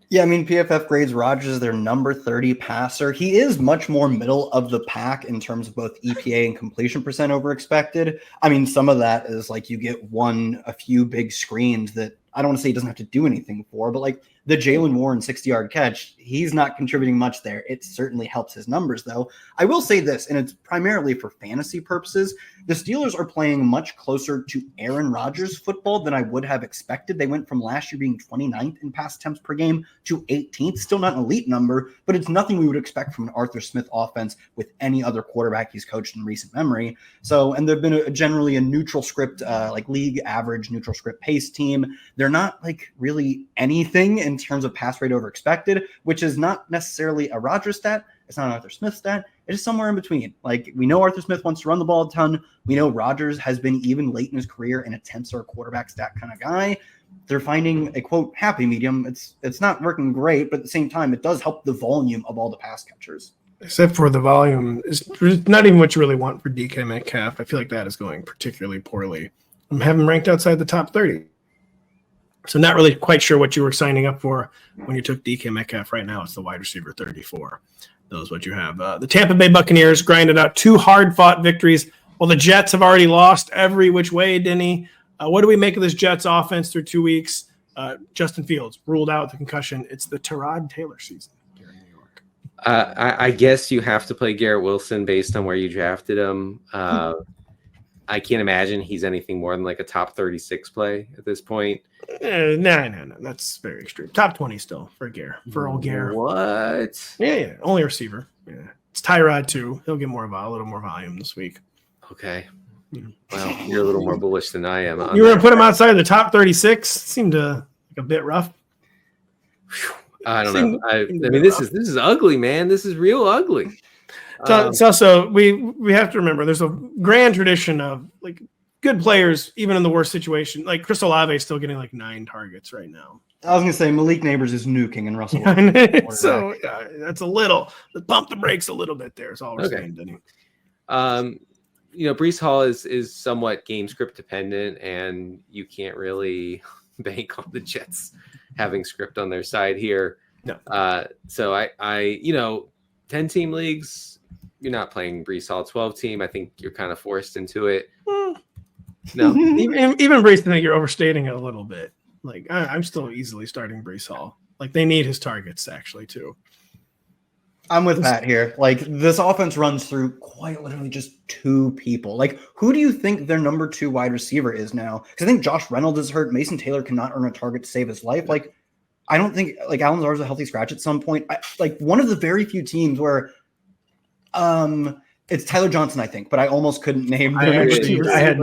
Speaker 3: Yeah, I mean, PFF grades Rodgers as their number 30 passer. He is much more middle of the pack in terms of both EPA and completion percent over expected. I mean, some of that is like you get a few big screens that I don't want to say he doesn't have to do anything for, but like the Jalen Warren 60-yard catch, he's not contributing much there. It certainly helps his numbers, though. I will say this, and it's primarily for fantasy purposes. The Steelers are playing much closer to Aaron Rodgers football than I would have expected. They went from last year being 29th in pass attempts per game to 18th. Still not an elite number, but it's nothing we would expect from an Arthur Smith offense with any other quarterback he's coached in recent memory. So, and they've been generally a neutral script, like league average neutral script pace team. They're not like really anything in terms of pass rate over expected, which is not necessarily a Rodgers stat. It's not an Arthur Smith stat. It is somewhere in between. Like, we know Arthur Smith wants to run the ball a ton. We know Rodgers has been even late in his career an attempts or a quarterback stat kind of guy. They're finding a, quote, happy medium. It's not working great, but at the same time, it does help the volume of all the pass catchers.
Speaker 1: Except for the volume. It's not even what you really want for DK Metcalf. I feel like that is going particularly poorly. I'm having ranked outside the top 30. So not really quite sure what you were signing up for when you took DK Metcalf. Right now, it's the wide receiver 34. That is what you have. The Tampa Bay Buccaneers grinded out 2 hard-fought victories. Well, the Jets have already lost every which way, Denny. What do we make of this Jets offense through 2 weeks? Justin Fields ruled out the concussion. It's the Tyrod Taylor season here in New York.
Speaker 2: I guess you have to play Garrett Wilson based on where you drafted him. I can't imagine he's anything more than like a top 36 play at this point.
Speaker 1: No. That's very extreme. Top 20 still for Gare, for old Gare.
Speaker 2: What?
Speaker 1: Yeah. Only receiver. Yeah. It's Tyrod too. He'll get a little more volume this week.
Speaker 2: Okay. Well, you're a little more bullish than I am.
Speaker 1: You were going to put him outside of the top 36? Seemed like a bit rough.
Speaker 2: I don't know. I mean, this is ugly, man. This is real ugly.
Speaker 1: So it's also we have to remember there's a grand tradition of like good players even in the worst situation. Like Chris Olave is still getting like 9 targets right now.
Speaker 3: I was going to say Malik Neighbors is nuking and Russell.
Speaker 1: So that's a little pump the brakes a little bit there. Is all we're saying, Denny.
Speaker 2: Breece Hall is somewhat game script dependent, and you can't really bank on the Jets having script on their side here.
Speaker 1: No.
Speaker 2: So I 10-team leagues, you're not playing Breece Hall. 12-team, I think you're kind of forced into it. No,
Speaker 1: even Breece, I think you're overstating it a little bit. Like I'm still easily starting Breece Hall. Like they need his targets actually too.
Speaker 3: I'm with Pat here. Like this offense runs through quite literally just 2 people. Like who do you think their number 2 wide receiver is now? Because I think Josh Reynolds is hurt. Mason Taylor cannot earn a target to save his life. Like I don't think like Allen Lazard's a healthy scratch at some point. Like one of the very few teams where it's Tyler Johnson, I think, but I almost couldn't name
Speaker 1: I had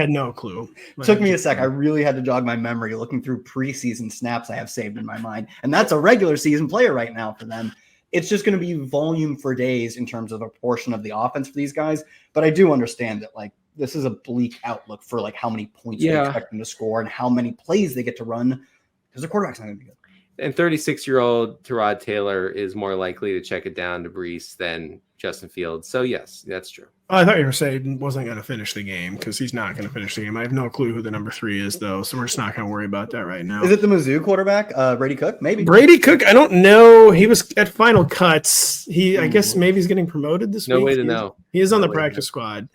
Speaker 1: no clue.
Speaker 3: Took me a sec. I really had to jog my memory looking through preseason snaps I have saved in my mind. And that's a regular season player right now for them. It's just going to be volume for days in terms of a portion of the offense for these guys. But I do understand that like this is a bleak outlook for like how many points they expect them to score and how many plays they get to run because the quarterback's not going to be good.
Speaker 2: And 36-year-old Tyrod Taylor is more likely to check it down to Breece than Justin Fields. So, yes, that's true.
Speaker 1: I thought you were saying wasn't going to finish the game because he's not going to finish the game. I have no clue who the number 3 is, though, so we're just not going to worry about that right now.
Speaker 3: Is it the Mizzou quarterback, Brady Cook? Maybe.
Speaker 1: Brady Cook? I don't know. He was at final cuts. I guess maybe he's getting promoted this week.
Speaker 2: No way to know.
Speaker 1: He is on the practice squad.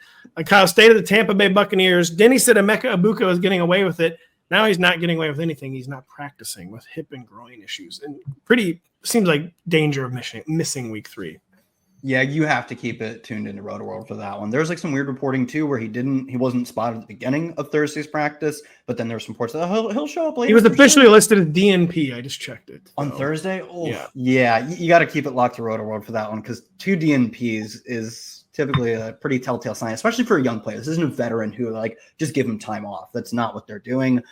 Speaker 1: Kyle State of the Tampa Bay Buccaneers. Denny said Emeka Egbuka was getting away with it. Now he's not getting away with anything. He's not practicing with hip and groin issues. And seems like danger of missing week 3.
Speaker 3: Yeah, you have to keep it tuned into Rotoworld for that one. There's like some weird reporting too where he wasn't spotted at the beginning of Thursday's practice, but then there's some reports that he'll show up later.
Speaker 1: He was officially listed as DNP. I just checked it.
Speaker 3: On Thursday? Oh,
Speaker 1: yeah.
Speaker 3: You got to keep it locked to Rotoworld for that one because 2 DNPs is typically a pretty telltale sign, especially for a young player. This isn't a veteran who like just give him time off. That's not what they're doing.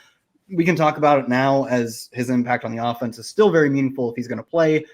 Speaker 3: We can talk about it now as his impact on the offense is still very meaningful if he's going to play.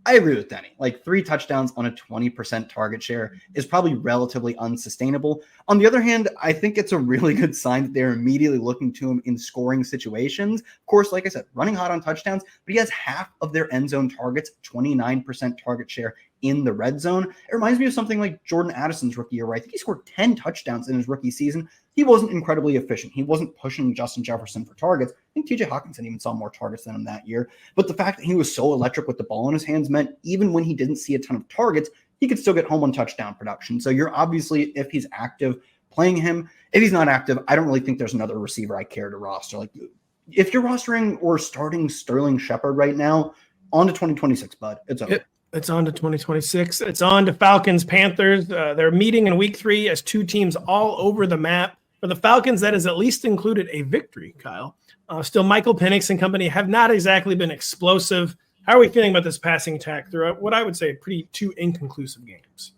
Speaker 3: I agree with Denny. Like 3 touchdowns on a 20% target share is probably relatively unsustainable. On the other hand, I think it's a really good sign that they're immediately looking to him in scoring situations. Of course, like I said, running hot on touchdowns, but he has half of their end zone targets, 29% target share in the red zone. It reminds me of something like Jordan Addison's rookie year, where I think he scored 10 touchdowns in his rookie season. He wasn't incredibly efficient. He wasn't pushing Justin Jefferson for targets. I think TJ Hawkinson even saw more targets than him that year. But the fact that he was so electric with the ball in his hands meant even when he didn't see a ton of targets, he could still get home on touchdown production. So you're obviously, if he's active, playing him. If he's not active, I don't really think there's another receiver I care to roster. Like if you're rostering or starting Sterling Shepard right now, on to 2026, bud. It's over.
Speaker 1: It's on to 2026. It's on to Falcons, Panthers. They're meeting in week 3 as 2 teams all over the map. For the Falcons, that has at least included a victory, Kyle. Still, Michael Penix and company have not exactly been explosive. How are we feeling about this passing attack throughout what I would say 2 inconclusive games?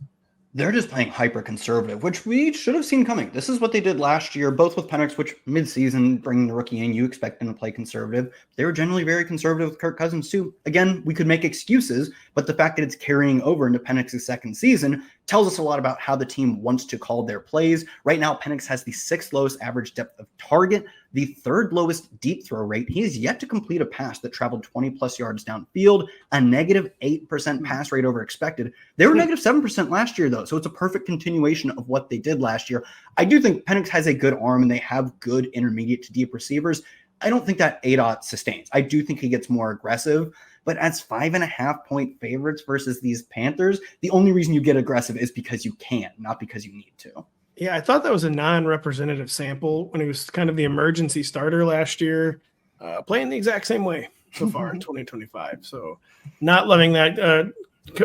Speaker 3: They're just playing hyper conservative, which we should have seen coming. This is what they did last year, both with Penix, which midseason, bringing the rookie in, you expect them to play conservative. They were generally very conservative with Kirk Cousins too. Again, we could make excuses, but the fact that it's carrying over into Penix's second season tells us a lot about how the team wants to call their plays. Right now, Penix has the 6th lowest average depth of target, the 3rd lowest deep throw rate. He has yet to complete a pass that traveled 20-plus yards downfield, a negative 8% pass rate over expected. They were negative 7% last year, though, so it's a perfect continuation of what they did last year. I do think Penix has a good arm, and they have good intermediate to deep receivers. I don't think that ADOT sustains. I do think he gets more aggressive, but as 5.5-point favorites versus these Panthers, the only reason you get aggressive is because you can, not because you need to.
Speaker 1: Yeah, I thought that was a non-representative sample when he was kind of the emergency starter last year, playing the exact same way so far in 2025. So not loving that.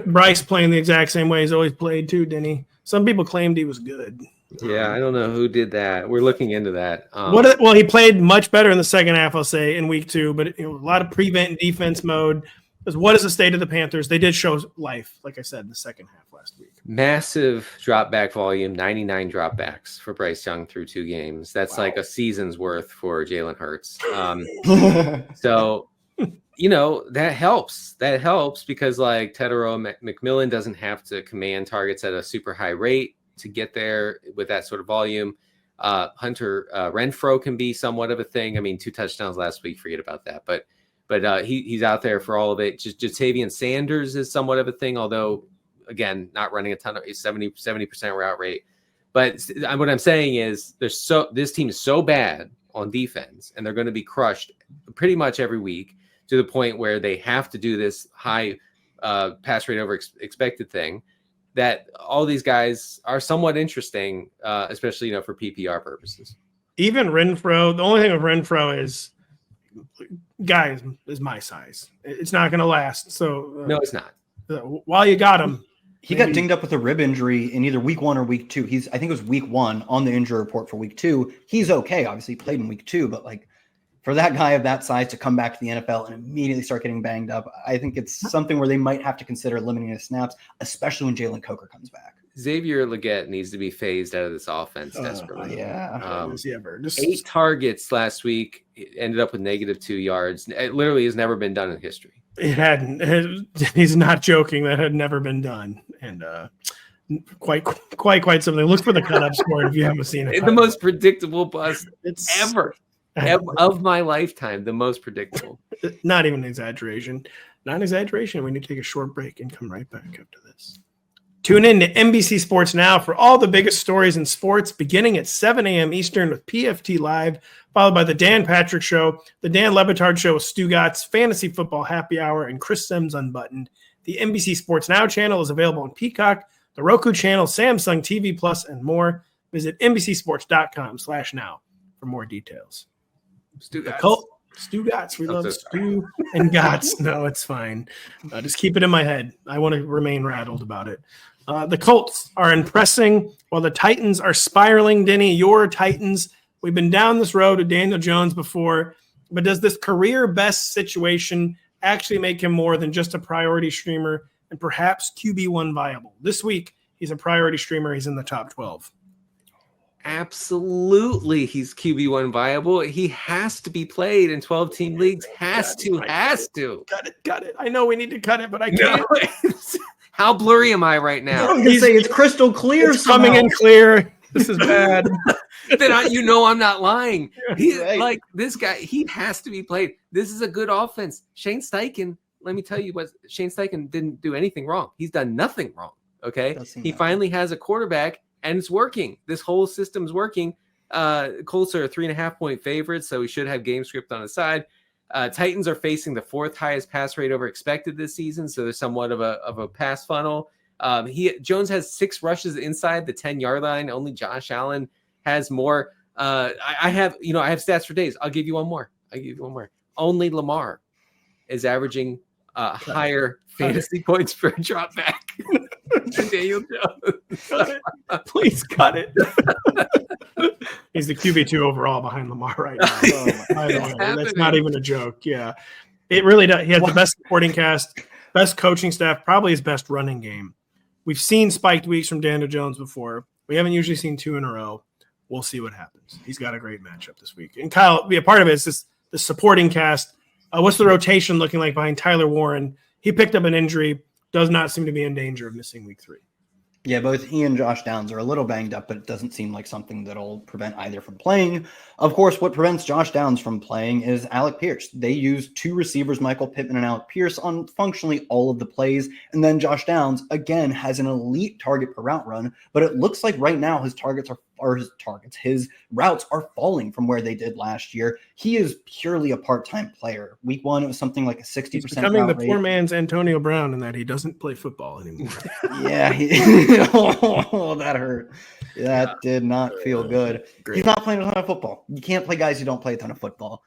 Speaker 1: Bryce playing the exact same way he's always played too, Denny. Some people claimed he was good.
Speaker 2: Yeah, I don't know who did that. We're looking into that.
Speaker 1: Well, he played much better in the second half, I'll say, in week 2, but a lot of prevent defense mode. Because what is the state of the Panthers? They did show life, like I said, in the second half last week.
Speaker 2: Massive drop back volume, 99 dropbacks for Bryce Young through 2 games. That's like a season's worth for Jalen Hurts. So, that helps. That helps because like Tedero McMillan doesn't have to command targets at a super high rate to get there with that sort of volume. Hunter Renfrow can be somewhat of a thing. I mean, 2 touchdowns last week. Forget about that. But he's out there for all of it. Just Jatavian Sanders is somewhat of a thing, although again, not running a ton of 70% route rate. But what I'm saying is this team is so bad on defense, and they're going to be crushed pretty much every week to the point where they have to do this high pass rate over expected thing, that all these guys are somewhat interesting, especially, for PPR purposes. Even
Speaker 1: Renfrow, the only thing with Renfrow is guy is my size. It's not going to last. So
Speaker 2: no, it's not.
Speaker 1: While you got him,
Speaker 3: he got dinged up with a rib injury in either week 1 or week 2. I think it was week 1 on the injury report for week 2. He's okay. Obviously, he played in week 2, but like for that guy of that size to come back to the NFL and immediately start getting banged up, I think it's something where they might have to consider limiting his snaps, especially when Jalen Coker comes back.
Speaker 2: Xavier Legette needs to be phased out of this offense desperately.
Speaker 3: Yeah.
Speaker 2: 8 targets last week, ended up with -2 yards. It literally has never been done in history.
Speaker 1: It hadn't. He's not joking. That had never been done. And quite something. Look for the cut-up score if you haven't seen it.
Speaker 2: The most predictable bust ever of my lifetime. The most predictable.
Speaker 1: Not even an exaggeration. Not an exaggeration. We need to take a short break and come right back after this. Tune in to NBC Sports Now for all the biggest stories in sports, beginning at 7 a.m. Eastern with PFT Live, followed by the Dan Patrick Show, the Dan Lebitard Show with Stugatz, Fantasy Football Happy Hour, and Chris Sims Unbuttoned. The NBC Sports Now channel is available on Peacock, the Roku channel, Samsung TV Plus, and more. Visit NBCSports.com/now for more details. Stugatz. We love Stu and Gotts. No, it's fine. Just keep it in my head. I want to remain rattled about it. The Colts are impressing while the Titans are spiraling. Denny, your Titans. We've been down this road with Daniel Jones before, but does this career best situation actually make him more than just a priority streamer and perhaps QB1 viable? This week, he's a priority streamer. He's in the top 12.
Speaker 2: Absolutely, he's QB1 viable. He has to be played in 12-team leagues. Has to.
Speaker 1: Cut it. I know we need to cut it, but I can't.
Speaker 2: How blurry am I right now?
Speaker 3: I was going to say it's crystal clear.
Speaker 1: It's coming in clear. This is bad.
Speaker 2: Then I'm not lying. He's right. Like this guy. He has to be played. This is a good offense. Shane Steichen. Let me tell you what. Shane Steichen didn't do anything wrong. He's done nothing wrong. Okay. He finally has a quarterback, and it's working. This whole system's working. Colts are 3.5-point favorites, so we should have game script on his side. Titans are facing the 4th highest pass rate over expected this season, so there's somewhat of a pass funnel. Jones has 6 rushes inside the 10-yard line. Only Josh Allen has more. I have stats for days. I'll give you one more. Only Lamar is averaging higher fantasy points per drop back than Daniel Jones.
Speaker 1: Please cut it. He's the QB2 overall behind Lamar right now. By the way, that's not even a joke. Yeah, it really does. He has the best supporting cast, best coaching staff, probably his best running game. We've seen spiked weeks from Daniel Jones before. We haven't usually seen 2 in a row. We'll see what happens. He's got a great matchup this week. And Kyle, a part of it is the supporting cast. What's the rotation looking like behind Tyler Warren? He picked up an injury, does not seem to be in danger of missing week 3.
Speaker 3: Yeah, both he and Josh Downs are a little banged up, but it doesn't seem like something that'll prevent either from playing. Of course, what prevents Josh Downs from playing is Alec Pierce. They use 2 receivers, Michael Pittman and Alec Pierce, on functionally all of the plays. And then Josh Downs, again, has an elite target per route run, but it looks like right now his routes are falling from where they did last year. He is purely a part-time player. Week 1, it was something like a 60%
Speaker 1: He's becoming the poor man's Antonio Brown in that he doesn't play football anymore.
Speaker 3: Yeah, that hurt. That did not feel good. Great. He's not playing a ton of football. You can't play guys who don't play a ton of football.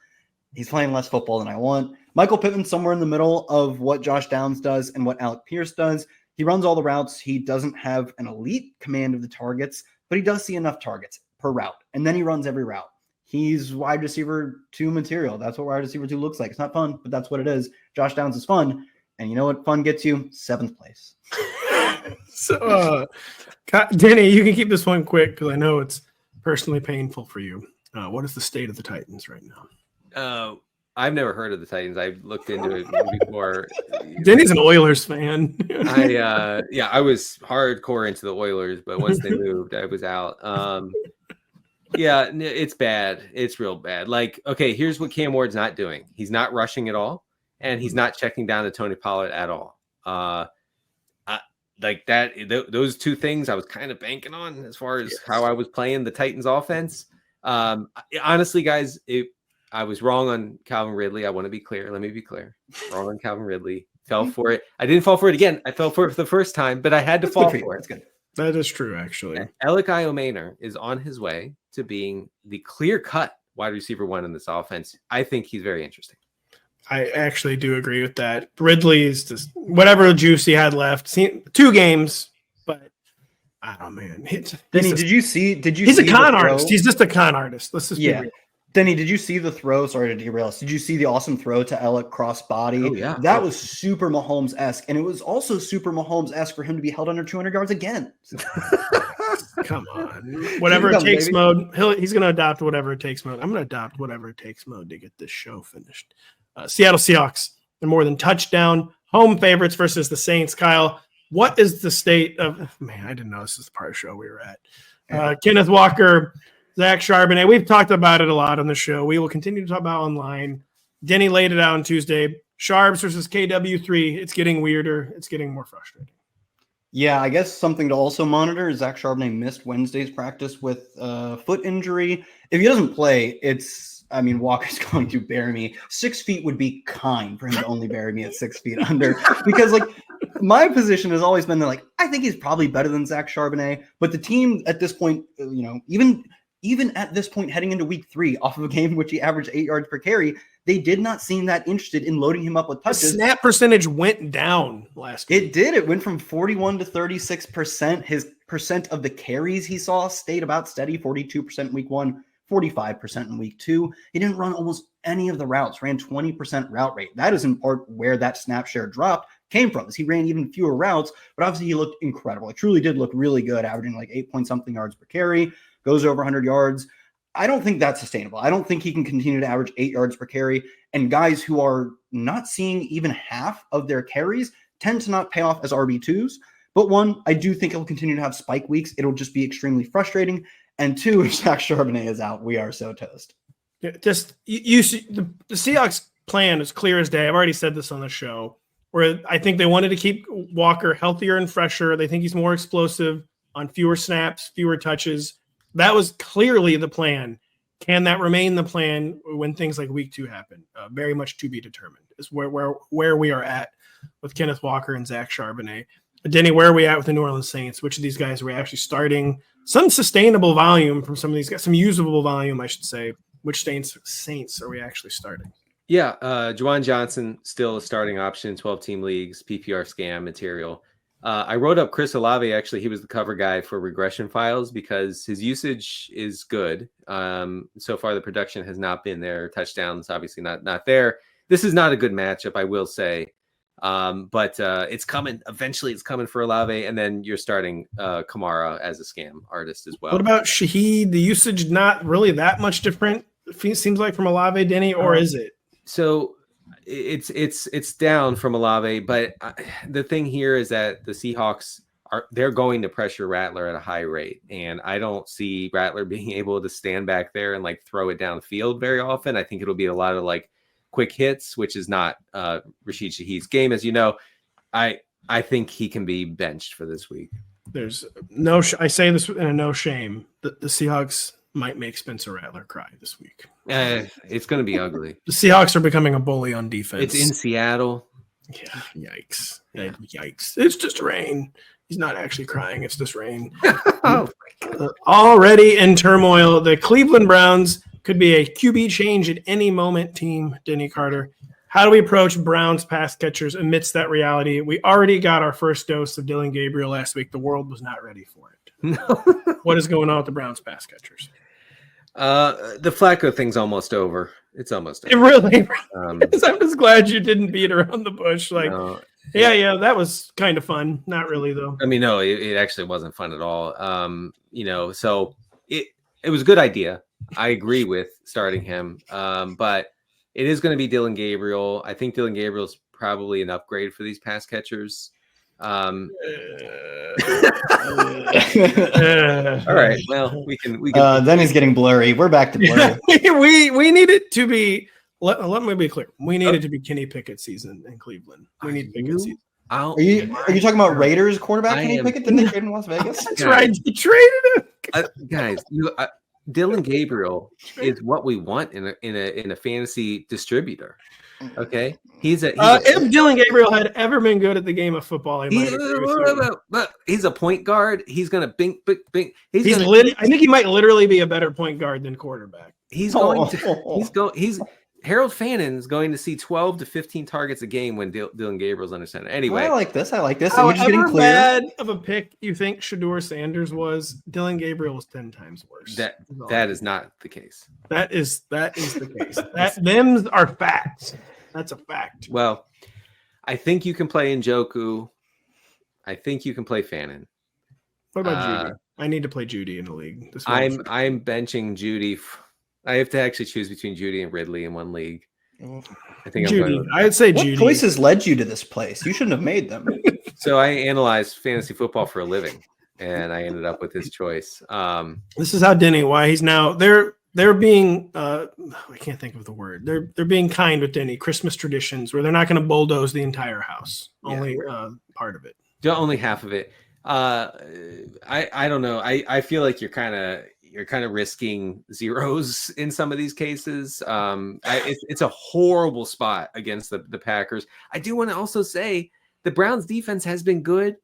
Speaker 3: He's playing less football than I want. Michael Pittman's somewhere in the middle of what Josh Downs does and what Alec Pierce does. He runs all the routes. He doesn't have an elite command of the targets, but he does see enough targets per route, and then he runs every route. He's wide receiver 2 material. That's what wide receiver 2 looks like. It's not fun, but that's what it is. Josh Downs is fun. And you know what fun gets you? 7th place.
Speaker 1: So, Denny, you can keep this one quick because I know it's personally painful for you. What is the state of the Titans right now?
Speaker 2: I've never heard of the Titans. I've looked into it before.
Speaker 1: Denny's an Oilers fan.
Speaker 2: I was hardcore into the Oilers, but once they moved, I was out. It's bad. It's real bad. Like, okay, here's what Cam Ward's not doing. He's not rushing at all, and he's not checking down to Tony Pollard at all. Like that, those two things I was kind of banking on as far as how I was playing the Titans offense. Honestly, guys, I was wrong on Calvin Ridley. I want to be clear. Let me be clear. Wrong on Calvin Ridley. Fell for it. I didn't fall for it again. I fell for it for the first time, but I had to fall for it.
Speaker 3: That's good.
Speaker 1: That is true, actually.
Speaker 2: Alec Iomaner is on his way to being the clear-cut wide receiver 1 in this offense. I think he's very interesting.
Speaker 1: I actually do agree with that. Ridley's just whatever juice he had left. 2 games, but I don't know, man.
Speaker 3: Denny, did you see?
Speaker 1: He's a con artist. He's just a con artist. Let's just be real.
Speaker 3: Denny, did you see the throw? Sorry to derail us. Did you see the awesome throw to Alec cross body?
Speaker 2: Oh, yeah.
Speaker 3: That was super Mahomes-esque, and it was also super Mahomes-esque for him to be held under 200 yards again.
Speaker 1: Come on. Whatever it takes mode. He's going to adopt whatever it takes mode. I'm going to adopt whatever it takes mode to get this show finished. Seattle Seahawks are more than touchdown home favorites versus the Saints. Kyle, what is the state of – man, I didn't know this is the part of the show we were at. Kenneth Walker, Zach Charbonnet. We've talked about it a lot on the show. We will continue to talk about online. Denny laid it out on Tuesday. Sharbs versus KW3. It's getting weirder. It's getting more frustrating.
Speaker 3: Yeah, I guess something to also monitor is Zach Charbonnet missed Wednesday's practice with foot injury. If he doesn't play, Walker's going to bury me. 6 feet would be kind for him to only bury me at 6 feet under because, my position has always been that, I think he's probably better than Zach Charbonnet, but the team at this point, even at this point heading into week 3 off of a game in which he averaged 8 yards per carry, they did not seem that interested in loading him up with touches.
Speaker 1: The snap percentage went down last week.
Speaker 3: It did. It went from 41 to 36%. His percent of the carries he saw stayed about steady, 42% in week 1, 45% in week 2. He didn't run almost any of the routes, ran 20% route rate. That is in part where that snap share dropped came from, is he ran even fewer routes, but obviously he looked incredible. It truly did look really good, averaging 8-point-something yards per carry, goes over 100 yards. I don't think that's sustainable. I don't think he can continue to average 8 yards per carry. And guys who are not seeing even half of their carries tend to not pay off as RB2s. But 1, I do think he'll continue to have spike weeks. It'll just be extremely frustrating. And 2, if Zach Charbonnet is out, we are so toast.
Speaker 1: Yeah, just you see, the Seahawks plan is clear as day. I've already said this on the show, where I think they wanted to keep Walker healthier and fresher. They think he's more explosive on fewer snaps, fewer touches. That was clearly the plan. Can that remain the plan when things like week 2 happen? Very much to be determined is where we are at with Kenneth Walker and Zach Charbonnet. Denny, where are we at with the New Orleans Saints? Which of these guys are we actually starting? Some sustainable volume from some of these guys, some usable volume, I should say. Which Saints are we actually starting?
Speaker 2: Yeah, Juwan Johnson, still a starting option, 12-team leagues, PPR scam material. I wrote up Chris Olave. Actually, he was the cover guy for regression files because his usage is good. So far, the production has not been there. Touchdowns, obviously not there. This is not a good matchup, I will say. But it's coming. Eventually, it's coming for Olave, and then you're starting Kamara as a scam artist as well.
Speaker 1: What about Shaheed? The usage not really that much different, it seems like, from Olave, Denny, or is it?
Speaker 2: So it's down from Olave, but the thing here is that the Seahawks they're going to pressure Rattler at a high rate, and I don't see Rattler being able to stand back there and throw it downfield very often. I think it'll be a lot of quick hits, which is not Rashid Shaheed's game, as you know. I think he can be benched for this week.
Speaker 1: There's no I say this in a no shame. The Seahawks might make Spencer Rattler cry this week.
Speaker 2: It's going to be ugly.
Speaker 1: The Seahawks are becoming a bully on defense.
Speaker 2: It's in Seattle.
Speaker 1: Yeah, yikes. Yeah. Yikes. It's just rain. He's not actually crying. It's just rain.
Speaker 2: Oh, my God.
Speaker 1: Already in turmoil. The Cleveland Browns could be a QB change at any moment, team Denny Carter. How do we approach Browns pass catchers amidst that reality? We already got our first dose of Dylan Gabriel last week. The world was not ready for it. What is going on with the Browns pass catchers?
Speaker 2: The Flacco thing's almost over. It's almost
Speaker 1: done. It really. I'm just glad you didn't beat around the bush. Like, no, yeah, that was kind of fun. Not really though.
Speaker 2: I mean, no, it actually wasn't fun at all. So it was a good idea. I agree with starting him, but it is going to be Dylan Gabriel. I think Dylan Gabriel's probably an upgrade for these pass catchers. All right. Well, we can.
Speaker 3: Then he's getting blurry. We're back to blurry.
Speaker 1: we need it to be. Let me be clear. We need it to be Kenny Pickett season in Cleveland. We need Pickett season.
Speaker 3: Are you talking about Raiders quarterback Kenny Pickett? Didn't they trade in Las Vegas?
Speaker 1: That's right. You traded him,
Speaker 2: guys. Dylan Gabriel is what we want in a fantasy distributor. Okay, he's a
Speaker 1: if Dylan Gabriel had ever been good at the game of football,
Speaker 2: he's a point guard. He's gonna bink. I
Speaker 1: think he might literally be a better point guard than quarterback.
Speaker 2: Harold Fannon's going to see 12 to 15 targets a game when Dylan Gabriel's under center. Anyway,
Speaker 3: I like this.
Speaker 1: However bad of a pick you think Shedeur Sanders was, Dylan Gabriel was 10 times worse.
Speaker 2: That is not the case.
Speaker 1: That is the case. Them's are facts. That's a fact.
Speaker 2: Well, I think you can play Njoku. I think you can play Fannin.
Speaker 1: What about Judy? I need to play Judy in the league.
Speaker 2: I'm benching Judy. I have to actually choose between Judy and Ridley in one league. I think
Speaker 1: Judy. I'd say Judy.
Speaker 3: What choices led you to this place? You shouldn't have made them.
Speaker 2: So I analyzed fantasy football for a living, and I ended up with his choice.
Speaker 1: This is how Denny. Why he's now they're being I can't think of the word. They're being kind with Denny. Christmas traditions where they're not going to bulldoze the entire house. Only part of it.
Speaker 2: Only half of it. I don't know. I feel like you're kind of risking zeros in some of these cases. It's a horrible spot against the Packers. I do want to also say the Browns defense has been good.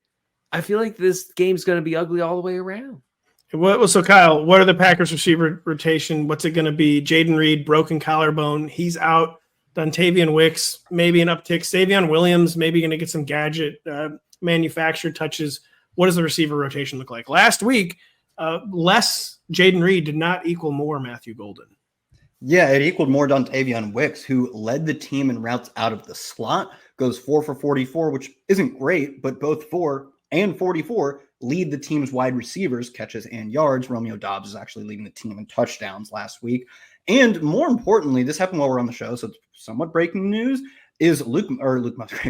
Speaker 2: I feel like this game's going to be ugly all the way around.
Speaker 1: So Kyle, what are the Packers receiver rotation? What's it going to be? Jaden Reed, broken collarbone. He's out. Dontavian Wicks, maybe an uptick. Savion Williams, maybe going to get some gadget manufactured touches. What does the receiver rotation look like? Last week, less Jaden Reed did not equal more Matthew Golden.
Speaker 3: Yeah, it equaled more Dontavian Wicks, who led the team in routes out of the slot, goes 4 for 44, which isn't great, but both 4 and 44 lead the team's wide receivers, catches and yards. Romeo Doubs is actually leading the team in touchdowns last week. And more importantly, this happened while we're on the show, so it's somewhat breaking news, is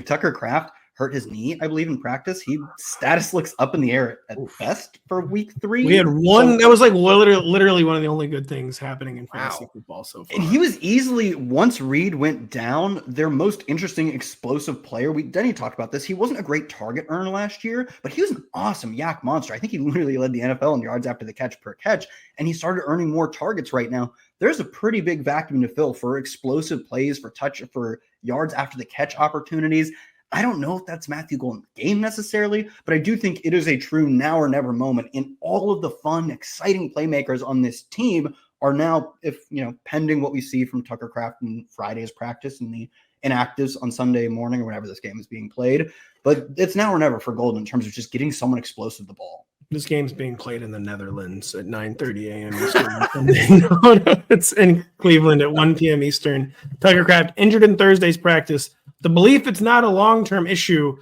Speaker 3: Tucker Kraft hurt his knee, I believe, in practice. Status looks up in the air at best for week 3.
Speaker 1: We had one that was like literally one of the only good things happening in fantasy football so far.
Speaker 3: And he was easily, once Reed went down, their most interesting explosive player. Denny talked about this. He wasn't a great target earner last year, but he was an awesome yak monster. I think he literally led the NFL in yards after the catch per catch, and he started earning more targets right now. There's a pretty big vacuum to fill for explosive plays, for yards after the catch opportunities. I don't know if that's Matthew Golden's game necessarily, but I do think it is a true now or never moment. And all of the fun, exciting playmakers on this team are now, pending what we see from Tucker Kraft in Friday's practice and the inactives on Sunday morning or whenever this game is being played. But it's now or never for Golden in terms of just getting someone explosive the ball.
Speaker 1: This game's being played in the Netherlands at 9:30 a.m. Eastern. It's in Cleveland at 1 p.m. Eastern. Tucker Kraft injured in Thursday's practice. The belief it's not a long-term issue.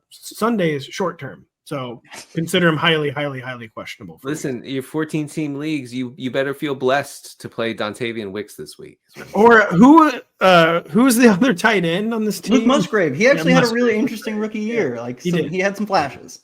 Speaker 1: Sunday is short-term. So consider him highly, highly, highly questionable.
Speaker 2: Listen, your 14-team leagues, you better feel blessed to play Dontavian Wicks this week.
Speaker 1: Or who's the other tight end on this team?
Speaker 3: Luke Musgrave. He actually had a really interesting rookie year. He had some flashes.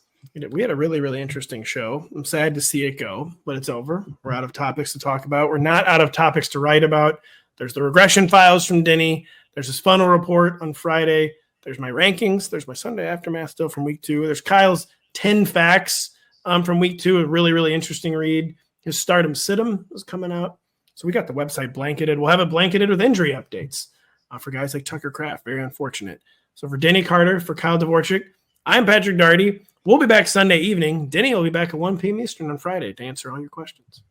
Speaker 1: We had a really, really interesting show. I'm sad to see it go, but it's over. We're out of topics to talk about. We're not out of topics to write about. There's the regression files from Denny. There's his funnel report on Friday. There's my rankings. There's my Sunday aftermath still from week 2. There's Kyle's 10 facts from week 2. A really, really interesting read. His stardom situm is coming out. So we got the website blanketed. We'll have it blanketed with injury updates for guys like Tucker Kraft. Very unfortunate. So for Denny Carter, for Kyle Dvorchak, I'm Patrick Daugherty. We'll be back Sunday evening. Denny will be back at 1 p.m. Eastern on Friday to answer all your questions.